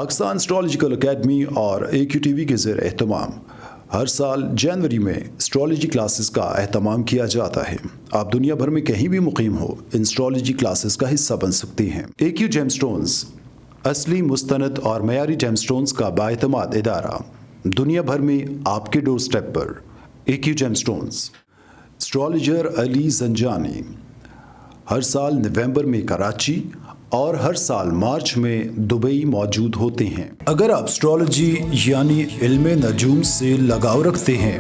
Pakistan astrological academy और AQTV के ज़ेर एहतमाम हर साल जनवरी में एस्ट्रोलॉजी क्लासेस का एहतमाम किया जाता है। आप दुनिया भर में कहीं भी मुकीम हो, इन एस्ट्रोलॉजी क्लासेस का हिस्सा बन सकते हैं। AQ जेमस्टोन्स असली, मुस्तनद और मयारी जेमस्टोन्स का बाएतमाद इदारा, दुनिया भर में आपके डोर स्टेप पर। AQ gemstones. Astrologer Ali Zanjani हर साल नवंबर में कराची और हर साल मार्च में दुबई मौजूद होते हैं। अगर आप एस्ट्रोलॉजी यानी इल्मे नजूम से लगाव रखते हैं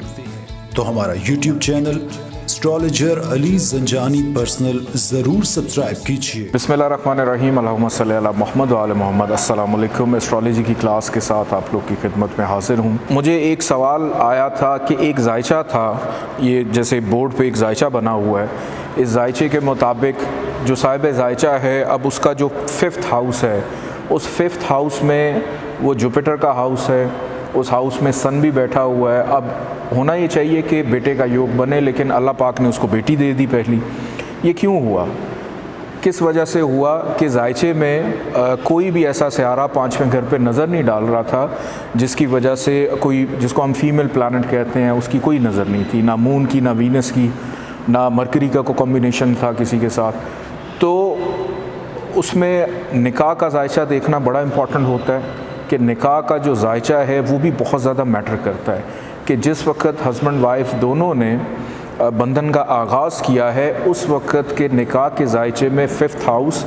तो हमारा YouTube channel astrologer Ali Zanjani personal ज़रूर सब्सक्राइब कीजिए। बिस्मिल्लाहिर्रहमानिर्रहीम, अल्लाहुम्मा सल्ली अला मुहम्मद व आले मुहम्मद। अस्सलाम वालेकुम। एस्ट्रोलॉजी की क्लास के साथ आप लोग की खिदमत में हाजिर हूँ। मुझे एक सवाल आया था कि एक जायचा था, ये जैसे बोर्ड पे एक जायचा बना हुआ है, इस जायचे के मुताबिक जो साहिब जायचा है, अब उसका जो 5th हाउस है, उस 5th हाउस में वो जुपिटर का हाउस है, उस हाउस में सन भी बैठा हुआ है। अब होना ये चाहिए कि बेटे का योग बने, लेकिन अल्लाह पाक ने उसको बेटी दे दी पहली। ये क्यों हुआ, किस वजह से हुआ कि जायचे में कोई भी ऐसा सियारा 5वें घर पे नज़र नहीं डाल रहा था, जिसकी वजह से कोई, जिसको हम फीमेल प्लानट कहते हैं, उसकी कोई नज़र नहीं थी, ना मून की, ना वीनस की, ना मरकरी का कोई कॉम्बिनेशन था किसी के साथ। तो उसमें निकाह का जायचा देखना बड़ा इम्पॉर्टेंट होता है कि निकाह का जो जायचा है वो भी बहुत ज़्यादा मैटर करता है कि जिस वक्त हस्बैंड वाइफ दोनों ने बंधन का आगाज़ किया है, उस वक्त के निकाह के जायचे में 5th हाउस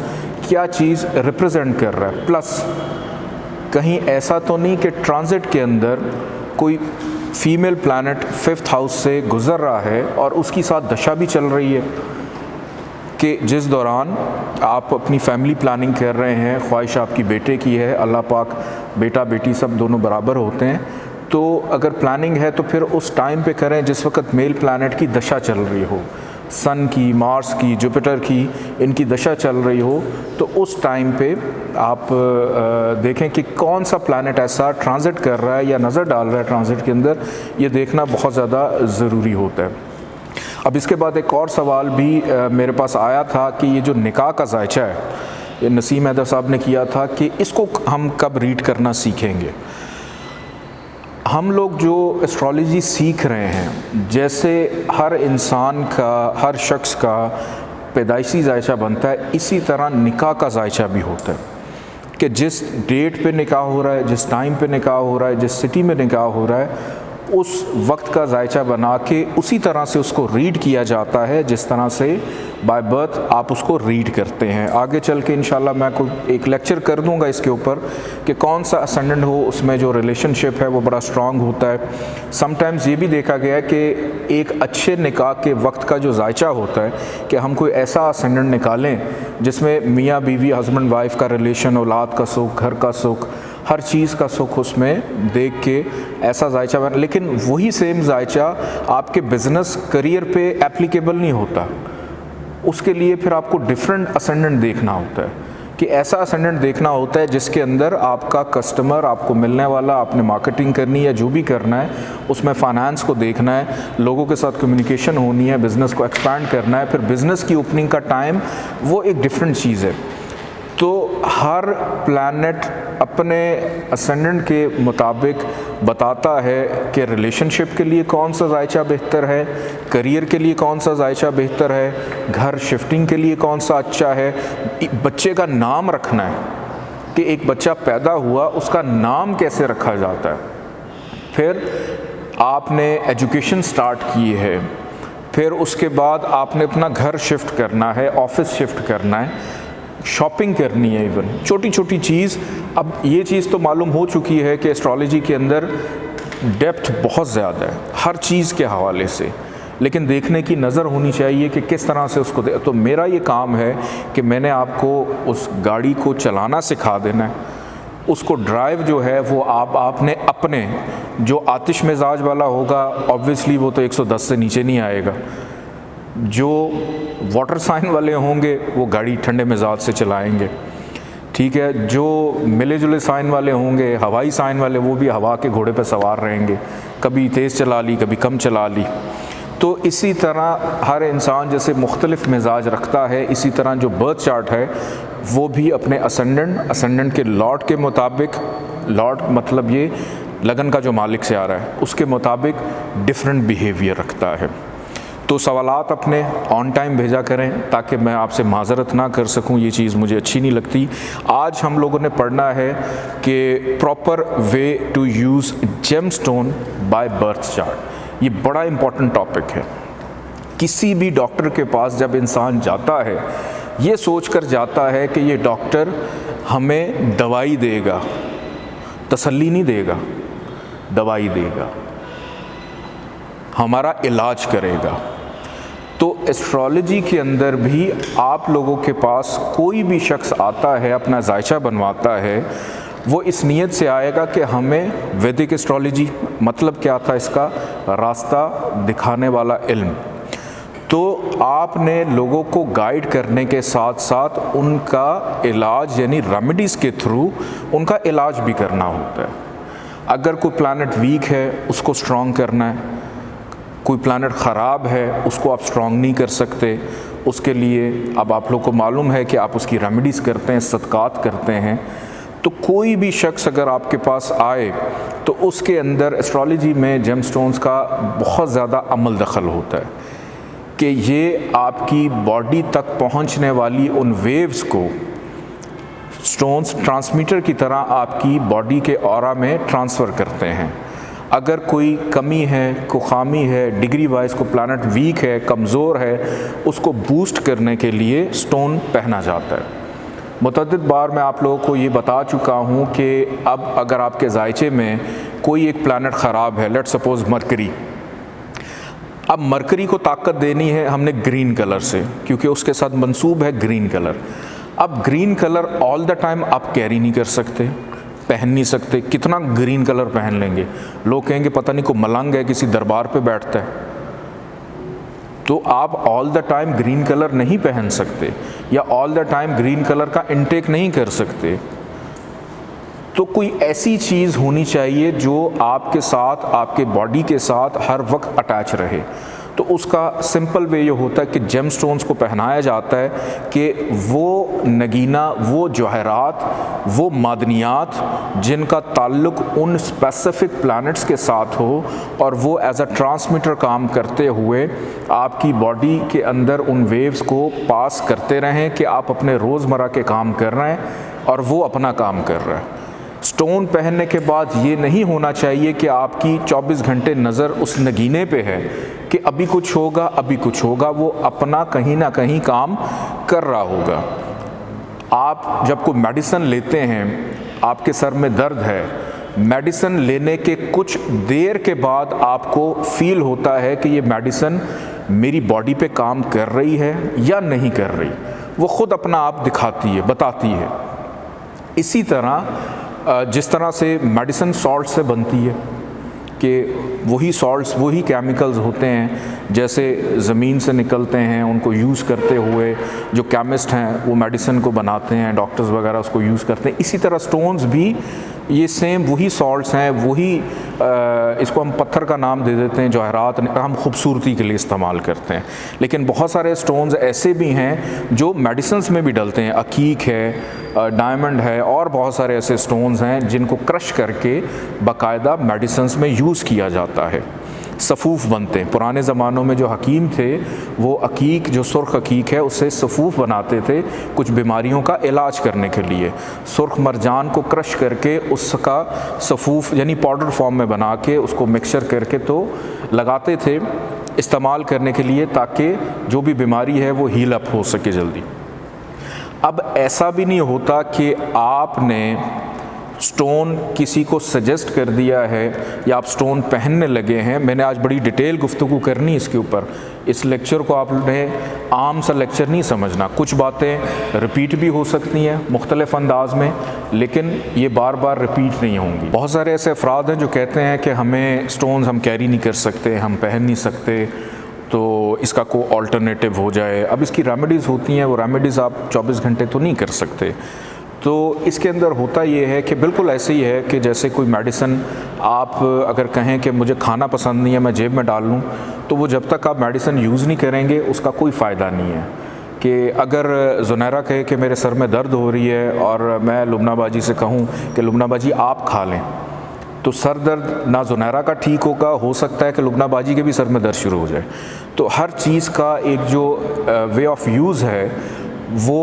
क्या चीज़ रिप्रेजेंट कर रहा है। प्लस कहीं ऐसा तो नहीं कि ट्रांजिट के अंदर कोई फीमेल प्लैनेट 5th हाउस से गुज़र रहा है और उसकी साथ दशा भी चल रही है कि जिस दौरान आप अपनी फैमिली प्लानिंग कर रहे हैं, ख्वाहिश आपकी बेटे की है, अल्लाह पाक बेटा बेटी सब दोनों बराबर होते हैं, तो अगर प्लानिंग है तो फिर उस टाइम पे करें जिस वक्त मेल प्लैनेट की दशा चल रही हो, सन की, मार्स की, जुपिटर की, इनकी दशा चल रही हो, तो उस टाइम पे आप देखें कि कौन सा प्लैनेट ऐसा ट्रांजिट कर रहा है या नज़र डाल रहा है ट्रांजिट के अंदर। ये देखना बहुत ज़्यादा ज़रूरी होता है। अब इसके बाद एक और सवाल भी मेरे पास आया था कि ये जो निकाह का जायचा है, ये नसीम हैदर साहब ने किया था कि इसको हम कब रीड करना सीखेंगे। हम लोग जो एस्ट्रोलॉजी सीख रहे हैं, जैसे हर इंसान का, हर शख्स का पैदाइशी जायचा बनता है, इसी तरह निकाह का जायचा भी होता है कि जिस डेट पे निकाह हो रहा है, जिस टाइम पे निकाह हो रहा है, जिस सिटी में निकाह हो रहा है, उस वक्त का जायचा बना के उसी तरह से उसको रीड किया जाता है जिस तरह से बाय बर्थ आप उसको रीड करते हैं। आगे चल के इंशाल्लाह मैं कोई एक लेक्चर कर दूंगा इसके ऊपर कि कौन सा असेंडेंट हो, उसमें जो रिलेशनशिप है वो बड़ा स्ट्रांग होता है। समटाइम्स ये भी देखा गया है कि एक अच्छे निकाह के वक्त का जो जायचा होता है कि हम कोई ऐसा असेंडेंट निकालें जिसमें मियाँ बीवी, हस्बैंड वाइफ का रिलेशन, औलाद का सुख, घर का सुख, हर चीज़ का सुख उसमें देख के ऐसा जायचा बना। लेकिन वही सेम जायचा आपके बिज़नेस करियर पे एप्लीकेबल नहीं होता, उसके लिए फिर आपको डिफरेंट असेंडेंट देखना होता है कि ऐसा असेंडेंट देखना होता है जिसके अंदर आपका कस्टमर, आपको मिलने वाला, आपने मार्केटिंग करनी है, जो भी करना है, उसमें फाइनेंस को देखना है, लोगों के साथ कम्युनिकेशन होनी है, बिज़नेस को एक्सपैंड करना है, फिर बिज़नेस की ओपनिंग का टाइम वो एक डिफरेंट चीज़ है। तो हर प्लैनेट अपने असेंडेंट के मुताबिक बताता है कि रिलेशनशिप के लिए कौन सा जायचा बेहतर है, करियर के लिए कौन सा जायचा बेहतर है, घर शिफ्टिंग के लिए कौन सा अच्छा है, बच्चे का नाम रखना है कि एक बच्चा पैदा हुआ उसका नाम कैसे रखा जाता है, फिर आपने एजुकेशन स्टार्ट की है, फिर उसके बाद आपने अपना घर शिफ्ट करना है, ऑफिस शिफ्ट करना है, शॉपिंग करनी है, इवन छोटी छोटी चीज़। अब ये चीज़ तो मालूम हो चुकी है कि एस्ट्रोलॉजी के अंदर डेप्थ बहुत ज़्यादा है हर चीज़ के हवाले से, लेकिन देखने की नज़र होनी चाहिए कि किस तरह से उसको तो मेरा ये काम है कि मैंने आपको उस गाड़ी को चलाना सिखा देना है, उसको ड्राइव जो है वो आपने अपने, जो आतिश मिजाज वाला होगा ऑब्वियसली वो तो 110 से नीचे नहीं आएगा, जो वाटर साइन वाले होंगे वो गाड़ी ठंडे मिजाज से चलाएंगे, ठीक है, जो मिले जुले साइन वाले होंगे, हवाई साइन वाले, वो भी हवा के घोड़े पर सवार रहेंगे, कभी तेज़ चला ली, कभी कम चला ली। तो इसी तरह हर इंसान जैसे मुख्तलिफ मिजाज रखता है, इसी तरह जो बर्थ चार्ट है वो भी अपने असेंडेंट के लॉर्ड के मुताबिक, लॉर्ड मतलब ये लगन का जो मालिक से आ रहा है उसके मुताबिक डिफरेंट बिहेवियर रखता है। तो सवालात अपने ऑन टाइम भेजा करें ताकि मैं आपसे माजरत ना कर सकूं, ये चीज़ मुझे अच्छी नहीं लगती। आज हम लोगों ने पढ़ना है कि proper way to use gemstone by birth chart. ये बड़ा इम्पॉर्टेंट टॉपिक है। किसी भी डॉक्टर के पास जब इंसान जाता है ये सोच कर जाता है कि ये डॉक्टर हमें दवाई देगा, तसल्ली नहीं देगा, दवाई देगा, हमारा इलाज करेगा। तो एस्ट्रोलॉजी के अंदर भी आप लोगों के पास कोई भी शख्स आता है, अपना जायचा बनवाता है, वो इस नीयत से आएगा कि हमें वैदिक एस्ट्रोलॉजी, मतलब क्या था इसका, रास्ता दिखाने वाला इल्म। तो आपने लोगों को गाइड करने के साथ साथ उनका इलाज यानी रेमेडीज़ के थ्रू उनका इलाज भी करना होता है। अगर कोई प्लैनेट वीक है उसको स्ट्रॉन्ग करना है, कोई प्लैनेट ख़राब है उसको आप स्ट्रॉन्ग नहीं कर सकते, उसके लिए अब आप लोग को मालूम है कि आप उसकी रेमेडीज़ करते हैं, सदक़ात करते हैं। तो कोई भी शख्स अगर आपके पास आए तो उसके अंदर एस्ट्रोलॉजी में जेमस्टोन्स का बहुत ज़्यादा अमल दखल होता है कि ये आपकी बॉडी तक पहुंचने वाली उन वेव्स को स्टोन्स ट्रांसमीटर की तरह आपकी बॉडी के ऑरा में ट्रांसफ़र करते हैं। अगर कोई कमी है, कोई खामी है, डिग्री वाइज को प्लैनेट वीक है, कमज़ोर है, उसको बूस्ट करने के लिए स्टोन पहना जाता है। मुतअद्दिद बार मैं आप लोगों को ये बता चुका हूँ कि अब अगर आपके जायचे में कोई एक प्लैनेट ख़राब है, लेट्स सपोज़ मरकरी, अब मरकरी को ताकत देनी है हमने ग्रीन कलर से, क्योंकि उसके साथ मंसूब है ग्रीन कलर। अब green colour all the time आप कैरी नहीं कर सकते, पहन नहीं सकते। कितना ग्रीन कलर पहन लेंगे, लोग कहेंगे पता नहीं को मलंग है, किसी दरबार पे बैठता है। तो आप all the time green colour नहीं पहन सकते या all the time green colour का इंटेक नहीं कर सकते। तो कोई ऐसी चीज़ होनी चाहिए जो आपके साथ, आपके बॉडी के साथ हर वक्त अटैच रहे। तो उसका सिंपल वे ये होता है कि जेमस्टोन्स को पहनाया जाता है कि वो नगीना, वो जवाहरात, वो मादनियात जिनका ताल्लुक़ उन स्पेसिफ़िक प्लैनेट्स के साथ हो और वो एज अ ट्रांसमीटर काम करते हुए आपकी बॉडी के अंदर उन वेव्स को पास करते रहें कि आप अपने रोज़मर्रा के काम कर रहे हैं और वो अपना काम कर रहा है। स्टोन पहनने के बाद ये नहीं होना चाहिए कि आपकी 24 घंटे नज़र उस नगीने पे है कि अभी कुछ होगा, अभी कुछ होगा। वो अपना कहीं ना कहीं काम कर रहा होगा। आप जब कोई मेडिसिन लेते हैं, आपके सर में दर्द है, मेडिसिन लेने के कुछ देर के बाद आपको फील होता है कि ये मेडिसिन मेरी बॉडी पे काम कर रही है या नहीं कर रही, वो ख़ुद अपना आप दिखाती है, बताती है। इसी तरह जिस तरह से मेडिसिन सॉल्ट से बनती है कि वही सॉल्ट्स, वही केमिकल्स होते हैं जैसे ज़मीन से निकलते हैं, उनको यूज़ करते हुए जो केमिस्ट हैं वो मेडिसिन को बनाते हैं, डॉक्टर्स वगैरह उसको यूज़ करते हैं। इसी तरह स्टोन्स भी ये सेम वही सॉल्ट्स हैं, वही इसको हम पत्थर का नाम दे देते हैं, जवाहरात, हम खूबसूरती के लिए इस्तेमाल करते हैं। लेकिन बहुत सारे स्टोन्स ऐसे भी हैं जो मेडिसिन्स में भी डलते हैं। अकीक है, डायमंड है और बहुत सारे ऐसे स्टोन्स हैं जिनको क्रश करके बाकायदा मेडिसिन्स में यूज़ किया जाता है। सफ़ूफ़ बनते हैं। पुराने ज़मानों में जो हकीम थे वो अकीक, जो सुर्ख अकीक है, उससे सफ़ूफ़ बनाते थे कुछ बीमारियों का इलाज करने के लिए। सुर्ख मरजान को क्रश करके उसका सफ़ूफ़ यानी पाउडर फॉर्म में बना के उसको मिक्सचर करके तो लगाते थे इस्तेमाल करने के लिए, ताकि जो भी बीमारी है वो हील अप हो सके जल्दी। अब ऐसा भी नहीं होता कि आपने स्टोन किसी को सजेस्ट कर दिया है या आप स्टोन पहनने लगे हैं। मैंने आज बड़ी डिटेल गुफ्तगू करनी इसके ऊपर। इस लेक्चर को आपने आम सा लेक्चर नहीं समझना। कुछ बातें रिपीट भी हो सकती हैं मुख्तलिफ़ अंदाज में, लेकिन ये बार बार रिपीट नहीं होंगी। बहुत सारे ऐसे अफराद हैं जो कहते हैं कि हमें स्टोन्स हम कैरी नहीं कर सकते, हम पहन नहीं सकते, तो इसका कोई अल्टरनेटिव हो जाए। अब इसकी रेमेडीज़ होती हैं, वो रेमेडीज़ आप 24 घंटे तो नहीं कर सकते। तो इसके अंदर होता ये है कि बिल्कुल ऐसे ही है कि जैसे कोई मेडिसिन आप अगर कहें कि मुझे खाना पसंद नहीं है, मैं जेब में डाल लूँ, तो वो जब तक आप मेडिसिन यूज़ नहीं करेंगे उसका कोई फ़ायदा नहीं है। कि अगर ज़ुनैरा कहे कि मेरे सर में दर्द हो रही है और मैं लुबना बाजी से कहूँ कि लुबना बाजी आप खा लें, तो सर दर्द ना ज़ुनैरा का ठीक होगा, हो सकता है कि लुबना बाजी के भी सर में दर्द शुरू हो जाए। तो हर चीज़ का एक जो वे ऑफ यूज़ है वो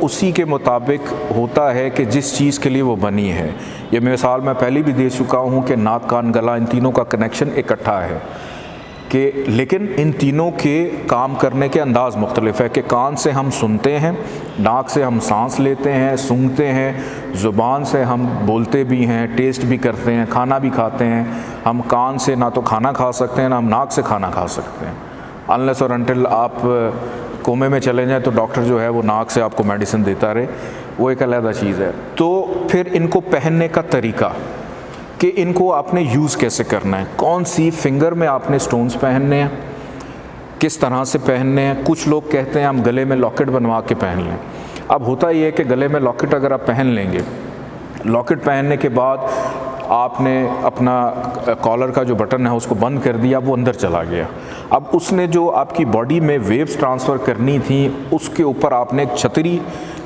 उसी के मुताबिक होता है कि जिस चीज़ के लिए वो बनी है। ये मिसाल मैं पहले भी दे चुका हूँ कि नाक कान गला इन तीनों का कनेक्शन इकट्ठा है कि, लेकिन इन तीनों के काम करने के अंदाज़ मुख्तलिफ है कि कान से हम सुनते हैं, नाक से हम सांस लेते हैं, सूंघते हैं, ज़ुबान से हम बोलते भी हैं, टेस्ट भी करते हैं, खाना भी खाते हैं। हम कान से ना तो खाना खा सकते हैं ना हम नाक से खाना खा सकते हैं, अनलेस और अनटिल आप कोमे में चले जाएं तो डॉक्टर जो है वो नाक से आपको मेडिसिन देता रहे, वो एक अलग चीज़ है। तो फिर इनको पहनने का तरीका कि इनको आपने यूज़ कैसे करना है, कौन सी फिंगर में आपने स्टोन्स पहनने हैं, किस तरह से पहनने हैं। कुछ लोग कहते हैं हम गले में लॉकेट बनवा के पहन लें। अब होता ये है कि गले में लॉकेट अगर आप पहन लेंगे, लॉकेट पहनने के बाद आपने अपना कॉलर का जो बटन है उसको बंद कर दिया, वो अंदर चला गया। अब उसने जो आपकी बॉडी में वेव्स ट्रांसफ़र करनी थी उसके ऊपर आपने एक छतरी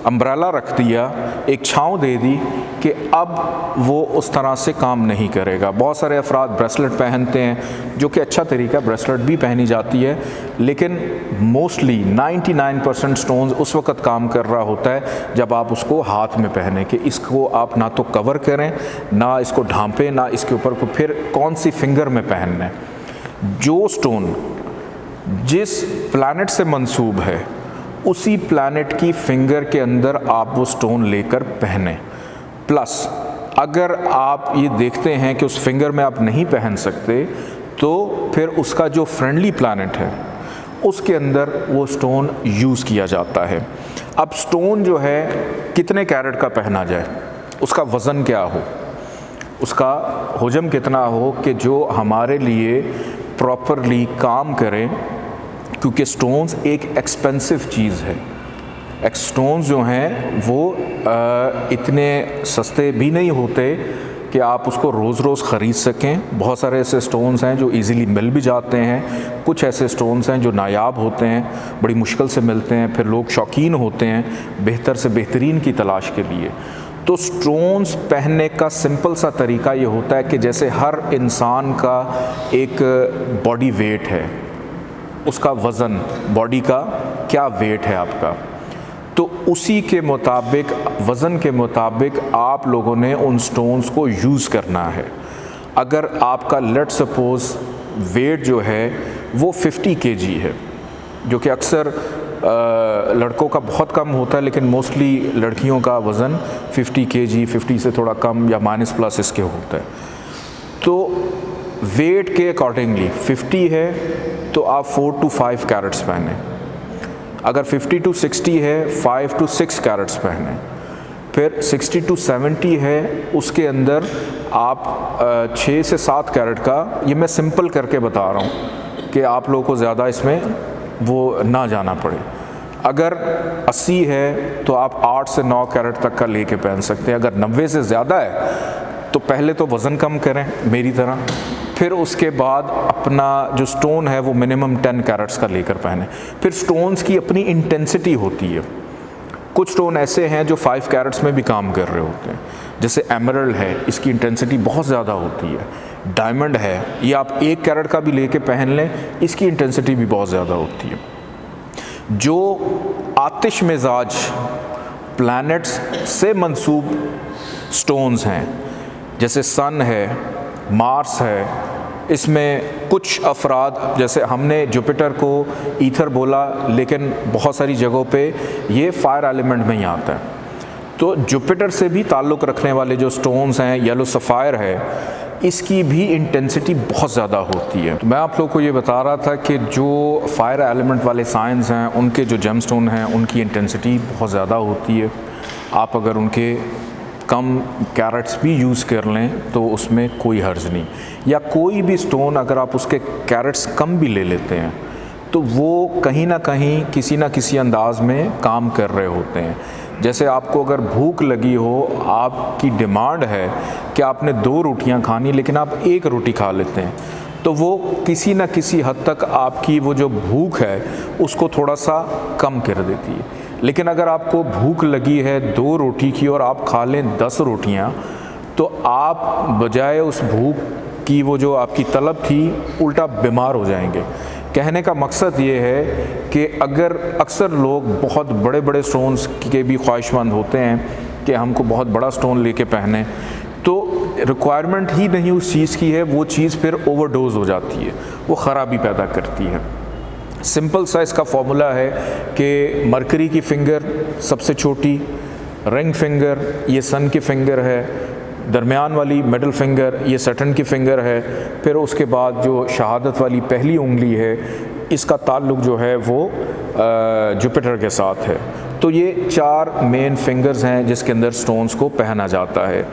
अम्ब्रेला रख दिया, एक छाँव दे दी कि अब वो उस तरह से काम नहीं करेगा। बहुत सारे अफराद ब्रेसलेट पहनते हैं जो कि अच्छा तरीका, ब्रेसलेट भी पहनी जाती है, लेकिन मोस्टली 99% स्टोन्स उस वक़्त काम कर रहा होता है जब आप उसको हाथ में पहने कि इसको आप ना तो कवर करें, ना इसको ढांपें, ना इसके ऊपर को फिर कौन सी फिंगर में पहनना है। जो स्टोन जिस प्लैनेट से मंसूब है उसी प्लैनेट की फिंगर के अंदर आप वो स्टोन लेकर पहने। प्लस अगर आप ये देखते हैं कि उस फिंगर में आप नहीं पहन सकते तो फिर उसका जो फ्रेंडली प्लैनेट है उसके अंदर वो स्टोन यूज़ किया जाता है। अब स्टोन जो है कितने कैरेट का पहना जाए, उसका वज़न क्या हो, उसका हुजम कितना हो कि जो हमारे लिए प्रॉपरली काम करें, क्योंकि स्टोन्स एक एक्सपेंसिव चीज़ है। स्टोन्स जो हैं वो इतने सस्ते भी नहीं होते कि आप उसको रोज़ रोज़ ख़रीद सकें। बहुत सारे ऐसे स्टोन्स हैं जो इजीली मिल भी जाते हैं, कुछ ऐसे स्टोन्स हैं जो नायाब होते हैं, बड़ी मुश्किल से मिलते हैं, फिर लोग शौकीन होते हैं बेहतर से बेहतरीन की तलाश के लिए। तो स्टोन्स पहनने का सिंपल सा तरीका ये होता है कि जैसे हर इंसान का एक बॉडी वेट है, उसका वज़न, बॉडी का क्या वेट है आपका, तो उसी के मुताबिक, वज़न के मुताबिक आप लोगों ने उन स्टोन्स को यूज़ करना है। अगर आपका लेट सपोज़ वेट जो है वो 50 kg है, जो कि अक्सर लड़कों का बहुत कम होता है, लेकिन मोस्टली लड़कियों का वज़न 50 kg, 50 से थोड़ा कम या माइनस प्लस इसके होता है। तो वेट के अकॉर्डिंगली 50 है तो आप 4 to 5 कैरेट्स पहने, अगर 50 to 60 है 5 to 6 कैरेट्स पहने, फिर 60 to 70 है उसके अंदर आप 6 से 7 कैरेट का, ये मैं सिंपल करके बता रहा हूँ कि आप लोगों को ज़्यादा इसमें वो ना जाना पड़े। अगर 80 है तो आप 8 से 9 कैरेट तक का लेके पहन सकते हैं। अगर 90 से ज़्यादा है तो पहले तो वज़न कम करें मेरी तरह, फिर उसके बाद अपना जो स्टोन है वो मिनिमम 10 कैरेट्स का लेकर पहने। फिर स्टोन्स की अपनी इंटेंसिटी होती है, कुछ स्टोन ऐसे हैं जो 5 कैरेट्स में भी काम कर रहे होते हैं, जैसे एमरल्ड है, इसकी इंटेंसिटी बहुत ज़्यादा होती है। डायमंड है, ये आप 1 कैरेट का भी लेके पहन लें, इसकी इंटेंसिटी भी बहुत ज़्यादा होती है। जो आतिश मिजाज प्लैनेट्स से मंसूब स्टोन्स हैं, जैसे सन है, मार्स है, इसमें कुछ अफराद, जैसे हमने जुपिटर को ईथर बोला, लेकिन बहुत सारी जगहों पे ये फायर एलिमेंट में ही आता है। तो जुपिटर से भी ताल्लुक़ रखने वाले जो स्टोन्स हैं, येलो सफ़ायर है, इसकी भी इंटेंसिटी बहुत ज़्यादा होती है। तो मैं आप लोगों को ये बता रहा था कि जो फायर एलिमेंट वाले साइंस हैं उनके जो जेमस्टोन हैं उनकी इंटेंसिटी बहुत ज़्यादा होती है। आप अगर उनके कम कैरेट्स भी यूज़ कर लें तो उसमें कोई हर्ज नहीं, या कोई भी स्टोन अगर आप उसके कैरेट्स कम भी ले लेते हैं तो वो कहीं ना कहीं किसी न किसी अंदाज़ में काम कर रहे होते हैं। जैसे आपको अगर भूख लगी हो, आपकी डिमांड है कि आपने 2 रोटियां खानी, लेकिन आप 1 रोटी खा लेते हैं, तो वो किसी न किसी हद तक आपकी वो जो भूख है उसको थोड़ा सा कम कर देती है। लेकिन अगर आपको भूख लगी है 2 रोटी की और आप खा लें 10 रोटियां, तो आप बजाय उस भूख की वो जो आपकी तलब थी, उल्टा बीमार हो जाएंगे। कहने का मकसद ये है कि अगर अक्सर लोग बहुत बड़े बड़े स्टोन्स के भी ख्वाहिशमंद होते हैं कि हमको बहुत बड़ा स्टोन लेके पहने, तो रिक्वायरमेंट ही नहीं उस चीज़ की है, वो चीज़ फिर ओवरडोज हो जाती है, वो ख़राबी पैदा करती है। सिंपल सा इसका फॉर्मूला है कि मरकरी की फिंगर सबसे छोटी, रिंग फिंगर ये सन की फिंगर है, दरमियान वाली मिडल फिंगर ये सैटर्न की फिंगर है, फिर उसके बाद जो शहादत वाली पहली उंगली है इसका ताल्लुक़ जो है वो जुपिटर के साथ है। तो ये 4 मेन फिंगर्स हैं जिसके अंदर स्टोन्स को पहना जाता है।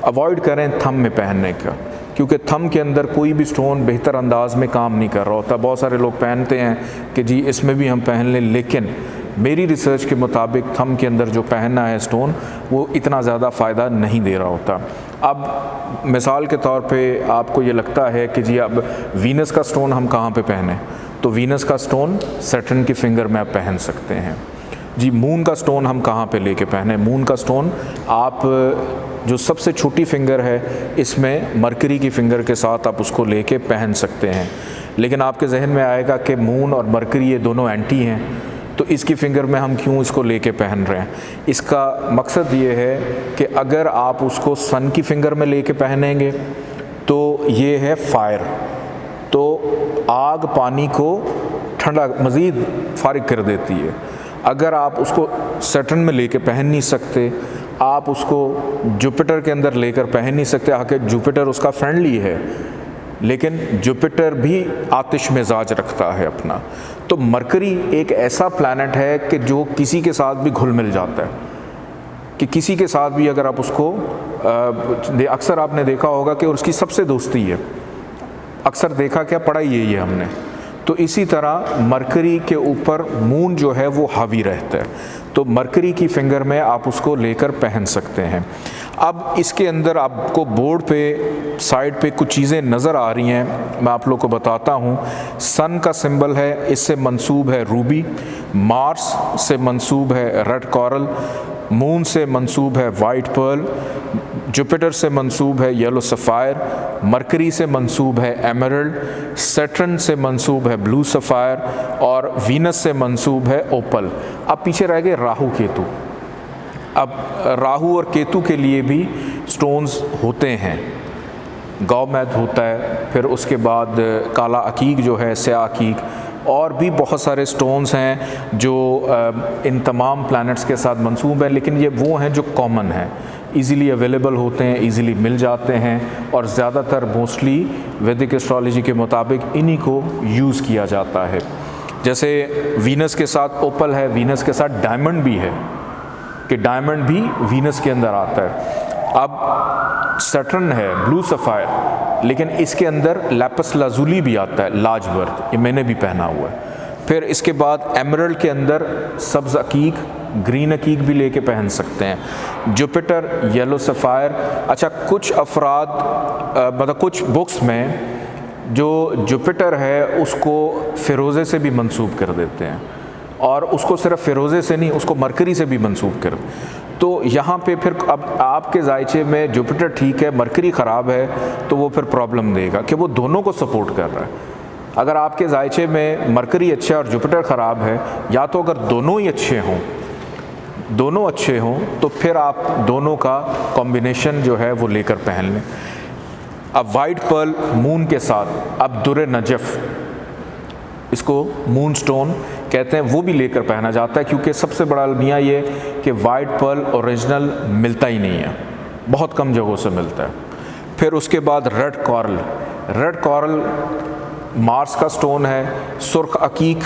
अवॉइड करें थंब में पहनने का, क्योंकि थंब के अंदर कोई भी स्टोन बेहतर अंदाज में काम नहीं कर रहा होता। बहुत सारे लोग पहनते हैं कि जी इसमें भी हम पहन लें, लेकिन मेरी रिसर्च के मुताबिक थंब के अंदर जो पहनना है स्टोन वो इतना ज़्यादा फ़ायदा नहीं दे रहा होता। अब मिसाल के तौर पे आपको ये लगता है कि जी अब वीनस का स्टोन हम कहाँ पे पहने, तो वीनस का स्टोन सैटर्न की फिंगर में आप पहन सकते हैं। जी मून का स्टोन हम कहाँ पे लेके पहने, मून का स्टोन आप जो सबसे छोटी फिंगर है इसमें मरकरी की फिंगर के साथ आप उसको लेके पहन सकते हैं। लेकिन आपके जहन में आएगा कि मून और मरकरी ये दोनों एंटी हैं, तो इसकी फ़िंगर में हम क्यों इसको लेके पहन रहे हैं। इसका मकसद ये है कि अगर आप उसको सन की फिंगर में लेके पहनेंगे तो ये है फायर, तो आग पानी को ठंडा मज़ीद फारिग कर देती है। अगर आप उसको सैटर्न में लेके पहन नहीं सकते, आप उसको जुपिटर के अंदर लेकर पहन नहीं सकते, आके जुपिटर उसका फ्रेंडली है, लेकिन जुपिटर भी आतिश मिजाज रखता है अपना। तो मरकरी एक ऐसा प्लैनेट है कि जो किसी के साथ भी घुल मिल जाता है, कि किसी के साथ भी अगर आप उसको अक्सर आपने देखा होगा कि उसकी सबसे दोस्ती है, अक्सर देखा क्या पढ़ाई यही है हमने। तो इसी तरह मरकरी के ऊपर मून जो है वो हावी रहता है, तो मरकरी की फिंगर में आप उसको लेकर पहन सकते हैं। अब इसके अंदर आपको बोर्ड पे साइड पे कुछ चीज़ें नज़र आ रही हैं, मैं आप लोग को बताता हूँ। सन का सिंबल है, इससे मंसूब है रूबी, मार्स से मंसूब है रेड कोरल, मून से मंसूब है वाइट पर्ल, जुपिटर से मंसूब है येलो सफ़ायर, मरकरी से मंसूब है एमरल्ड, सैटर्न से मंसूब है ब्लू सफ़ायर और वीनस से मंसूब है ओपल। अब पीछे रह गए राहु केतु। अब राहु और केतु के लिए भी स्टोन्स होते हैं, गौमैद होता है, फिर उसके बाद काला अकीक जो है, स्याह अकीक, और भी बहुत सारे स्टोन्स हैं जो इन तमाम प्लैनेट्स के साथ मंसूब हैं, लेकिन ये वो हैं जो कॉमन हैं, इजीली अवेलेबल होते हैं, इजीली मिल जाते हैं, और ज़्यादातर मोस्टली वैदिक एस्ट्रोलॉजी के मुताबिक इन्हीं को यूज़ किया जाता है। जैसे वीनस के साथ ओपल है, वीनस के साथ डायमंड भी है, कि डायमंड भी वीनस के अंदर आता है। अब सैटर्न है ब्लू सफ़ायर, लेकिन इसके अंदर लैपिस लाजुली भी आता है, लार्ज बर्थ, ये मैंने भी पहना हुआ है। फिर इसके बाद एमरल्ड के अंदर सब्ज़ अकीक, ग्रीन अकीक भी लेके पहन सकते हैं। Jupiter yellow sapphire. अच्छा, कुछ अफराद मतलब कुछ बुक्स में जो जुपिटर है उसको फ़िरोज़े से भी मंसूब कर देते हैं, और उसको सिर्फ फ़िरोज़े से नहीं, उसको मरकरी से भी मंसूब कर। तो यहाँ पे फिर अब आपके जायचे में जुपिटर ठीक है, मरकरी ख़राब है, तो वो फिर प्रॉब्लम देगा कि वो दोनों को सपोर्ट कर रहा है। अगर आपके जायचे में मरकरी अच्छा और जुपिटर ख़राब है, या तो अगर दोनों ही अच्छे हों, दोनों अच्छे हों, तो फिर आप दोनों का कॉम्बिनेशन जो है वो लेकर पहन लें। अब वाइट पर्ल मून के साथ, अब दुर्र नजफ़, इसको मून स्टोन कहते हैं, वो भी लेकर पहना जाता है, क्योंकि सबसे बड़ा अलमिया ये कि वाइट पर्ल ओरिजिनल मिलता ही नहीं है, बहुत कम जगहों से मिलता है। फिर उसके बाद red coral, red coral Mars का स्टोन है, सुर्ख अकीक